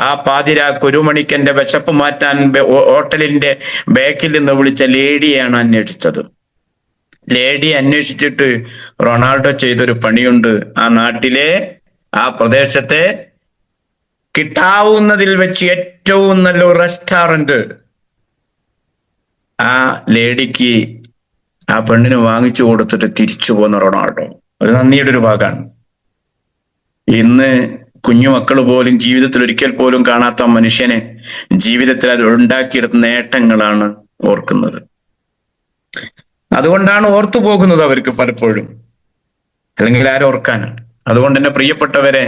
ആ പാതിരാക്ക് 1 മണിക്ക് എന്റെ വിശപ്പ് മാറ്റാൻ ഹോട്ടലിന്റെ ബാക്കിൽ നിന്ന് വിളിച്ച ലേഡിയാണ് അന്വേഷിച്ചത്. ലേഡി അന്വേഷിച്ചിട്ട് റൊണാൾഡോ ചെയ്തൊരു പണിയുണ്ട്. ആ നാട്ടിലെ ആ പ്രദേശത്തെ കിട്ടാവുന്നതിൽ വെച്ച് ഏറ്റവും നല്ല റെസ്റ്റോറന്റ് ആ ലേഡിക്ക് ആ പെണ്ണിന് വാങ്ങിച്ചു കൊടുത്തിട്ട് തിരിച്ചു പോന്ന റൊണാൾഡോ ഒരു നന്ദിയുടെ ഒരു ഭാഗമാണ്. ഇന്ന് കുഞ്ഞുമക്കൾ പോലും ജീവിതത്തിൽ ഒരിക്കൽ പോലും കാണാത്ത മനുഷ്യനെ ജീവിതത്തിൽ അത് ഉണ്ടാക്കിയെടുത്ത നേട്ടങ്ങളാണ് ഓർക്കുന്നത്. അതുകൊണ്ടാണ് ഓർത്തു പോകുന്നത് അവർക്ക് പലപ്പോഴും, അല്ലെങ്കിൽ ആരോർക്കാനാണ്. അതുകൊണ്ട് തന്നെ പ്രിയപ്പെട്ടവരെ,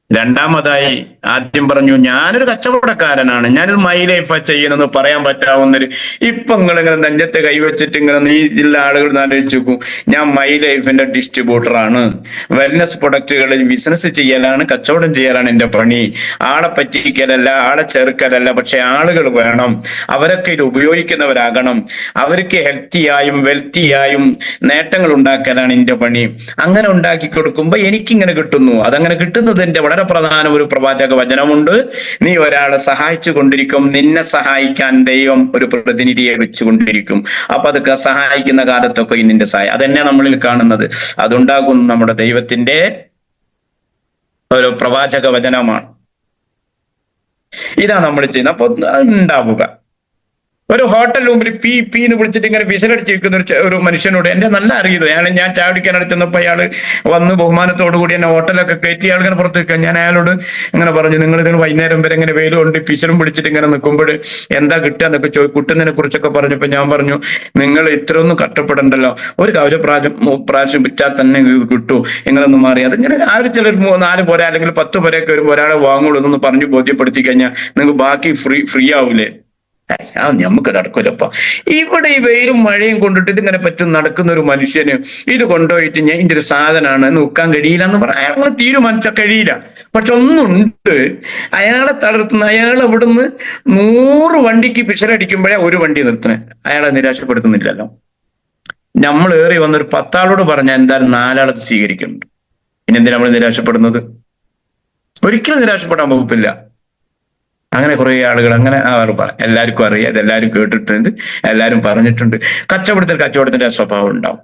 രണ്ടാമതായി ആദ്യം പറഞ്ഞു ഞാനൊരു കച്ചവടക്കാരനാണ്, ഞാനൊരു മൈ ലൈഫാ ചെയ്യുന്നെന്ന് പറയാൻ പറ്റാവുന്നൊരു. ഇപ്പൊ നിങ്ങളിങ്ങനെ നെഞ്ചത്തെ കൈവച്ചിട്ട് ഇങ്ങനെ ഈ ജില്ല ആളുകൾ ആലോചിച്ച് നോക്കും, ഞാൻ മൈ ലൈഫിന്റെ ഡിസ്ട്രിബ്യൂട്ടറാണ്, വെൽനസ് പ്രൊഡക്റ്റുകളിൽ ബിസിനസ് ചെയ്യലാണ്, കച്ചവടം ചെയ്യലാണ് എന്റെ പണി. ആളെ പറ്റിക്കലല്ല, ആളെ ചെറുക്കലല്ല, പക്ഷെ ആളുകൾ വേണം, അവരൊക്കെ ഇത് ഉപയോഗിക്കുന്നവരാകണം, അവർക്ക് ഹെൽത്തിയായും വെൽത്തിയായും നേട്ടങ്ങൾ ഉണ്ടാക്കലാണ് എന്റെ പണി. അങ്ങനെ ഉണ്ടാക്കി കൊടുക്കുമ്പോ എനിക്കിങ്ങനെ കിട്ടുന്നു. അതങ്ങനെ കിട്ടുന്നതിന്റെ വളരെ പ്രധാന ഒരു പ്രവാചക വചനമുണ്ട്, നീ ഒരാളെ സഹായിച്ചു കൊണ്ടിരിക്കും, നിന്നെ സഹായിക്കാൻ ദൈവം ഒരു പ്രതിനിധിയെ വെച്ചുകൊണ്ടിരിക്കും. അപ്പൊ അതൊക്കെ സഹായിക്കുന്ന കാലത്തൊക്കെ നിന്റെ സഹായം അതെന്നെ നമ്മളിൽ കാണുന്നത്. അതുണ്ടാകും നമ്മുടെ ദൈവത്തിന്റെ ഒരു പ്രവാചക വചനമാണ്. ഇതാ നമ്മൾ ചെയ്യുന്നത്. അപ്പൊ ഉണ്ടാവുക ഒരു ഹോട്ടൽ മുമ്പിൽ പീ എന്ന് വിളിച്ചിട്ട് ഇങ്ങനെ വിശലടിച്ചിരിക്കുന്ന ഒരു മനുഷ്യനോട് എന്റെ നല്ല അറിയുന്നത് ഞാൻ ചായ കുടിക്കാൻ അടുത്തുന്നപ്പോ അയാള് വന്ന് ബഹുമാനത്തോടു കൂടി എന്നെ ഹോട്ടലൊക്കെ കയറ്റി ആൾക്കാർ പുറത്തേക്ക്. ഞാൻ അയാളോട് ഇങ്ങനെ പറഞ്ഞു, നിങ്ങൾ ഇതിന് വൈകുന്നേരം വരെ ഇങ്ങനെ വെയിൽ കൊണ്ട് പിശലും പിടിച്ചിട്ട് ഇങ്ങനെ നിൽക്കുമ്പോൾ എന്താ കിട്ടുക എന്നൊക്കെ കിട്ടുന്നതിനെ കുറിച്ചൊക്കെ പറഞ്ഞപ്പോ ഞാൻ പറഞ്ഞു, നിങ്ങൾ ഇത്രയൊന്നും കഷ്ടപ്പെടണ്ടല്ലോ, ഒരു പ്രാവശ്യം വിറ്റാൽ തന്നെ ഇത് കിട്ടൂ, ഇങ്ങനൊന്നും മാറി അതിങ്ങനെ ആര് ചിലർ 4 പോരാ അല്ലെങ്കിൽ 10 പേരൊക്കെ വരുമ്പോൾ ഒരാളെ വാങ്ങുള്ളൂ എന്നൊന്ന് പറഞ്ഞു ബോധ്യപ്പെടുത്തി കഴിഞ്ഞാൽ നിങ്ങൾക്ക് ബാക്കി ഫ്രീ ആവൂലേ? നമുക്ക് നടക്കൂലപ്പ. ഇവിടെ ഈ വെയിലും മഴയും കൊണ്ടിട്ട് ഇതിങ്ങനെ പറ്റും നടക്കുന്ന ഒരു മനുഷ്യന് ഇത് കൊണ്ടുപോയിട്ട് ഞാൻ ഇതിന്റെ ഒരു സാധനമാണ് നോക്കാൻ കഴിയില്ല എന്ന് പറഞ്ഞാൽ അയാൾ തീരുമാനിച്ചാൽ കഴിയില്ല. പക്ഷെ ഒന്നുണ്ട്, അയാളെ തളർത്തുന്ന, അയാൾ അവിടുന്ന് 100 വണ്ടിക്ക് പിശലടിക്കുമ്പോഴേ ഒരു വണ്ടി നിർത്തണേ, അയാളെ നിരാശപ്പെടുത്തുന്നില്ലല്ലോ. നമ്മൾ ഏറി വന്നൊരു 10 ആളോട് പറഞ്ഞാൽ എന്തായാലും 4 ആളത് സ്വീകരിക്കുന്നുണ്ട്. ഇനി എന്തിനാ നമ്മൾ നിരാശപ്പെടുന്നത്? ഒരിക്കലും നിരാശപ്പെടാൻ വകുപ്പില്ല. അങ്ങനെ കുറെ ആളുകൾ അങ്ങനെ എല്ലാവർക്കും അറിയാം, ഇതെല്ലാവരും കേട്ടിട്ടുണ്ട്, എല്ലാവരും പറഞ്ഞിട്ടുണ്ട്. കച്ചവടത്തിന്റെ സ്വഭാവം ഉണ്ടാവും.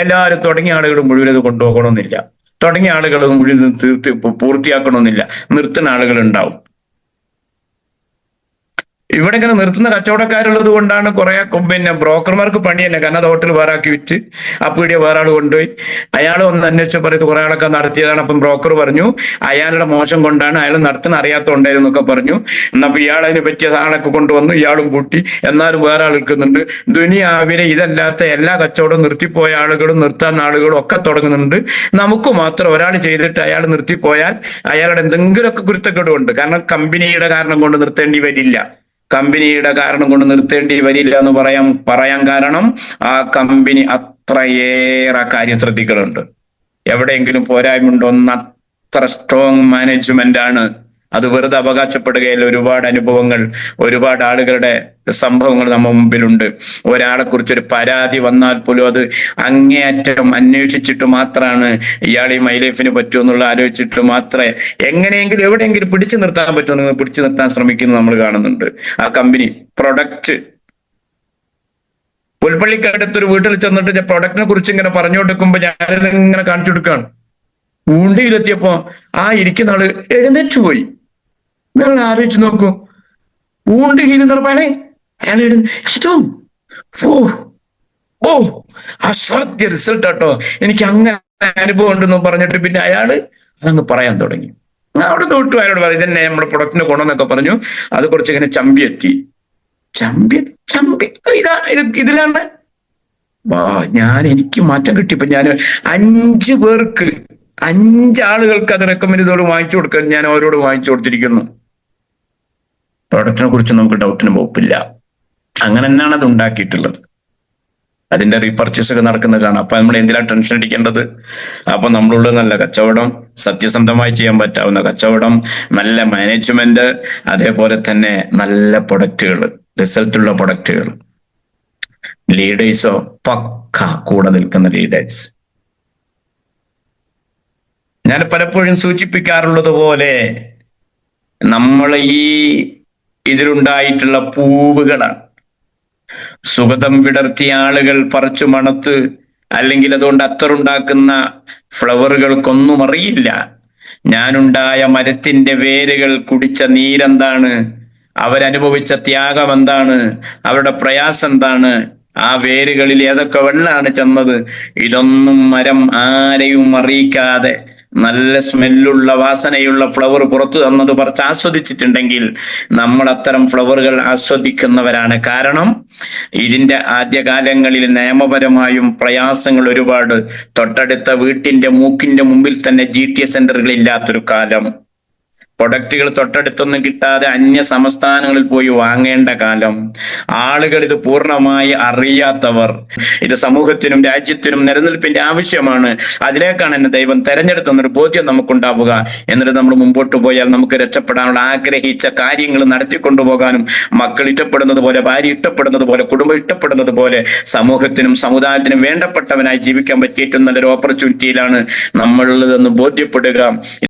എല്ലാവരും തുടങ്ങിയ ആളുകൾ മുഴുവൻ ഇത് കൊണ്ടുപോകണമെന്നില്ല, തുടങ്ങിയ ആളുകൾ മുഴുവൻ പൂർത്തിയാക്കണമെന്നില്ല, നിർത്തുന്ന ആളുകൾ ഉണ്ടാവും. ഇവിടെ ഇങ്ങനെ നിർത്തുന്ന കച്ചവടക്കാരുള്ളത് കൊണ്ടാണ് കുറെ ബ്രോക്കർമാർക്ക് പണി തന്നെ. കാരണം അത് ഹോട്ടൽ വേറെ ആക്കി വിറ്റ് ആ പീടിയ വേറെ ആൾ കൊണ്ടുപോയി. അയാൾ ഒന്ന് അന്വേഷിച്ച പറയുന്നത് കുറെ ആളൊക്കെ നടത്തിയതാണ്. അപ്പം ബ്രോക്കർ പറഞ്ഞു അയാളുടെ മോശം കൊണ്ടാണ്, അയാൾ നടത്തുന്ന അറിയാത്തോണ്ടായിരുന്നൊക്കെ പറഞ്ഞു. എന്നപ്പോ ഇയാൾ അതിനെ പറ്റിയ ആളൊക്കെ കൊണ്ടുവന്നു, ഇയാളും പൂട്ടി. എന്നാലും വേറെ ആൾ എടുക്കുന്നുണ്ട്. ദുനിയാവിലെ ഇതല്ലാത്ത എല്ലാ കച്ചവടവും നിർത്തിപ്പോയ ആളുകളും നിർത്താൻ ആളുകളും ഒക്കെ തുടങ്ങുന്നുണ്ട്. നമുക്ക് മാത്രം ഒരാൾ ചെയ്തിട്ട് അയാൾ നിർത്തിപ്പോയാൽ അയാളുടെ എന്തെങ്കിലുമൊക്കെ കുരുത്തക്കേടുണ്ട്. കാരണം കമ്പനിയുടെ കാരണം കൊണ്ട് നിർത്തേണ്ടി വരില്ല. കമ്പനിയുടെ കാരണം കൊണ്ട് നിർത്തേണ്ടി വരില്ല എന്ന് പറയാൻ കാരണം ആ കമ്പനി അത്രയേറെ കാര്യം ശ്രദ്ധിക്കുന്നുണ്ട്. എവിടെയെങ്കിലും പോരായ്മ ഉണ്ടോ? അത്ര സ്ട്രോങ് മാനേജ്മെന്റ് ആണ്. അത് വെറുതെ അവകാശപ്പെടുകയല്ല. ഒരുപാട് അനുഭവങ്ങൾ, ഒരുപാട് ആളുകളുടെ സംഭവങ്ങൾ നമ്മുടെ മുമ്പിലുണ്ട്. ഒരാളെ കുറിച്ച് ഒരു പരാതി വന്നാൽ പോലും അത് അങ്ങേയറ്റം അന്വേഷിച്ചിട്ട് മാത്രമാണ് ഇയാൾ ഈ മൈ ലൈഫിന് പറ്റുമെന്നുള്ള ആലോചിച്ചിട്ട് മാത്രമേ എങ്ങനെയെങ്കിലും എവിടെയെങ്കിലും പിടിച്ചു നിർത്താൻ പറ്റുമെന്ന് പിടിച്ചു നിർത്താൻ ശ്രമിക്കുന്നത് നമ്മൾ കാണുന്നുണ്ട്. ആ കമ്പനി പ്രൊഡക്റ്റ് പുൽപ്പള്ളിക്കടുത്തൊരു വീട്ടിൽ ചെന്നിട്ട് പ്രൊഡക്റ്റിനെ കുറിച്ച് ഇങ്ങനെ പറഞ്ഞു കൊടുക്കുമ്പോ ഞാനിത് ഇങ്ങനെ കാണിച്ചു കൊടുക്കുകയാണ്. ഊണ്ടിയിലെത്തിയപ്പോ ആ ഇരിക്കുന്ന ആള് എഴുന്നേറ്റ് പോയി. നിങ്ങൾ ആലോചിച്ച് നോക്കൂ, ഊണ്ടിയിൽ നിർമ്മാണേ അയാൾ എഴുന്നേറ്റോ. ഓ അസാധ്യ റിസൾട്ട് കേട്ടോ, എനിക്ക് അങ്ങനെ അനുഭവം ഉണ്ടെന്ന് പറഞ്ഞിട്ട് പിന്നെ അയാള് അതങ്ങ് പറയാൻ തുടങ്ങി. അവിടെ തൊട്ടു അയാളോട് പറയും ഇതന്നെ നമ്മുടെ പ്രൊഡക്റ്റിന് ഗുണമെന്നൊക്കെ പറഞ്ഞു. അത് കുറച്ച് ഇങ്ങനെ ചമ്പി ഇതിലാണ് എനിക്ക് മാറ്റം കിട്ടിയപ്പോ ഞാൻ 5 പേർക്ക് 5 ആളുകൾക്ക് അത് റെക്കമെൻഡ് ചെയ്തോട് വാങ്ങിച്ചു കൊടുക്കാൻ ഞാൻ അവരോട് വാങ്ങിച്ചു കൊടുത്തിരിക്കുന്നു. പ്രൊഡക്റ്റിനെ കുറിച്ച് നമുക്ക് ഡൗട്ടിന് വകുപ്പില്ല. അങ്ങനെ തന്നെയാണ് അത് ഉണ്ടാക്കിയിട്ടുള്ളത്. അതിന്റെ റീപർച്ചേസ് ഒക്കെ നടക്കുന്നത് കാണാം. അപ്പൊ നമ്മൾ എന്തിനാ ടെൻഷൻ അടിക്കേണ്ടത്? അപ്പൊ നമ്മളുള്ള നല്ല കച്ചവടം, സത്യസന്ധമായി ചെയ്യാൻ പറ്റാവുന്ന കച്ചവടം, നല്ല മാനേജ്മെന്റ്, അതേപോലെ തന്നെ നല്ല പ്രൊഡക്റ്റുകൾ, റിസൾട്ടുള്ള പ്രൊഡക്റ്റുകൾ. ലീഡേഴ്സോ പക്ക കൂടെ നിൽക്കുന്ന ലീഡേഴ്സ്. ഞാൻ പലപ്പോഴും സൂചിപ്പിക്കാറുള്ളത് പോലെ നമ്മൾ ഈ ഇതിലുണ്ടായിട്ടുള്ള പൂവുകളാണ്. സുഗതം വിടർത്തിയ ആളുകൾ പറിച്ചു മണത്ത് അല്ലെങ്കിൽ അതുകൊണ്ട് അത്തറുണ്ടാക്കുന്ന ഫ്ലവറുകൾക്കൊന്നും അറിയില്ല ഞാനുണ്ടായ മരത്തിന്റെ വേരുകൾ കുടിച്ച നീരെന്താണ്, അവരനുഭവിച്ച ത്യാഗം എന്താണ്, അവരുടെ പ്രയാസം എന്താണ്, ആ വേരുകളിൽ ഏതൊക്കെ വെള്ളമാണ് ചെന്നത്. ഇതൊന്നും മരം ആരെയും അറിയിക്കാതെ നല്ല സ്മെല്ലുള്ള വാസനയുള്ള ഫ്ലവർ പുറത്തു തന്നത് പറിച്ച് ആസ്വദിച്ചിട്ടുണ്ടെങ്കിൽ നമ്മൾ അത്തരം ഫ്ലവറുകൾ ആസ്വദിക്കുന്നവരാണ്. കാരണം ഇതിന്റെ ആദ്യകാലങ്ങളിൽ നിയമപരമായും പ്രയാസങ്ങൾ ഒരുപാട്. തൊട്ടടുത്ത വീട്ടിന്റെ മൂക്കിന്റെ മുമ്പിൽ തന്നെ GTS സെന്ററുകൾ ഇല്ലാത്തൊരു കാലം, പ്രൊഡക്റ്റുകൾ തൊട്ടടുത്തൊന്നും കിട്ടാതെ അന്യ സംസ്ഥാനങ്ങളിൽ പോയി വാങ്ങേണ്ട കാലം, ആളുകൾ ഇത് പൂർണ്ണമായി അറിയാത്തവർ. ഇത് സമൂഹത്തിനും രാജ്യത്തിനും നിലനിൽപ്പിന്റെ ആവശ്യമാണ്, അതിലേക്കാണ് എന്നെ ദൈവം തെരഞ്ഞെടുത്തെന്നൊരു ബോധ്യം നമുക്കുണ്ടാവുക. എന്നിട്ട് നമ്മൾ മുമ്പോട്ട് പോയാൽ നമുക്ക് രക്ഷപ്പെടാനുള്ള ആഗ്രഹിച്ച കാര്യങ്ങൾ നടത്തിക്കൊണ്ടുപോകാനും മക്കൾ ഇഷ്ടപ്പെടുന്നത് പോലെ, ഭാര്യ ഇഷ്ടപ്പെടുന്നത് പോലെ, കുടുംബം ഇഷ്ടപ്പെടുന്നത് പോലെ സമൂഹത്തിനും സമുദായത്തിനും വേണ്ടപ്പെട്ടവനായി ജീവിക്കാൻ പറ്റിയ ഏറ്റവും നല്ലൊരു ഓപ്പർച്യൂണിറ്റിയിലാണ് നമ്മളുള്ളതെന്ന് ബോധ്യപ്പെടുക.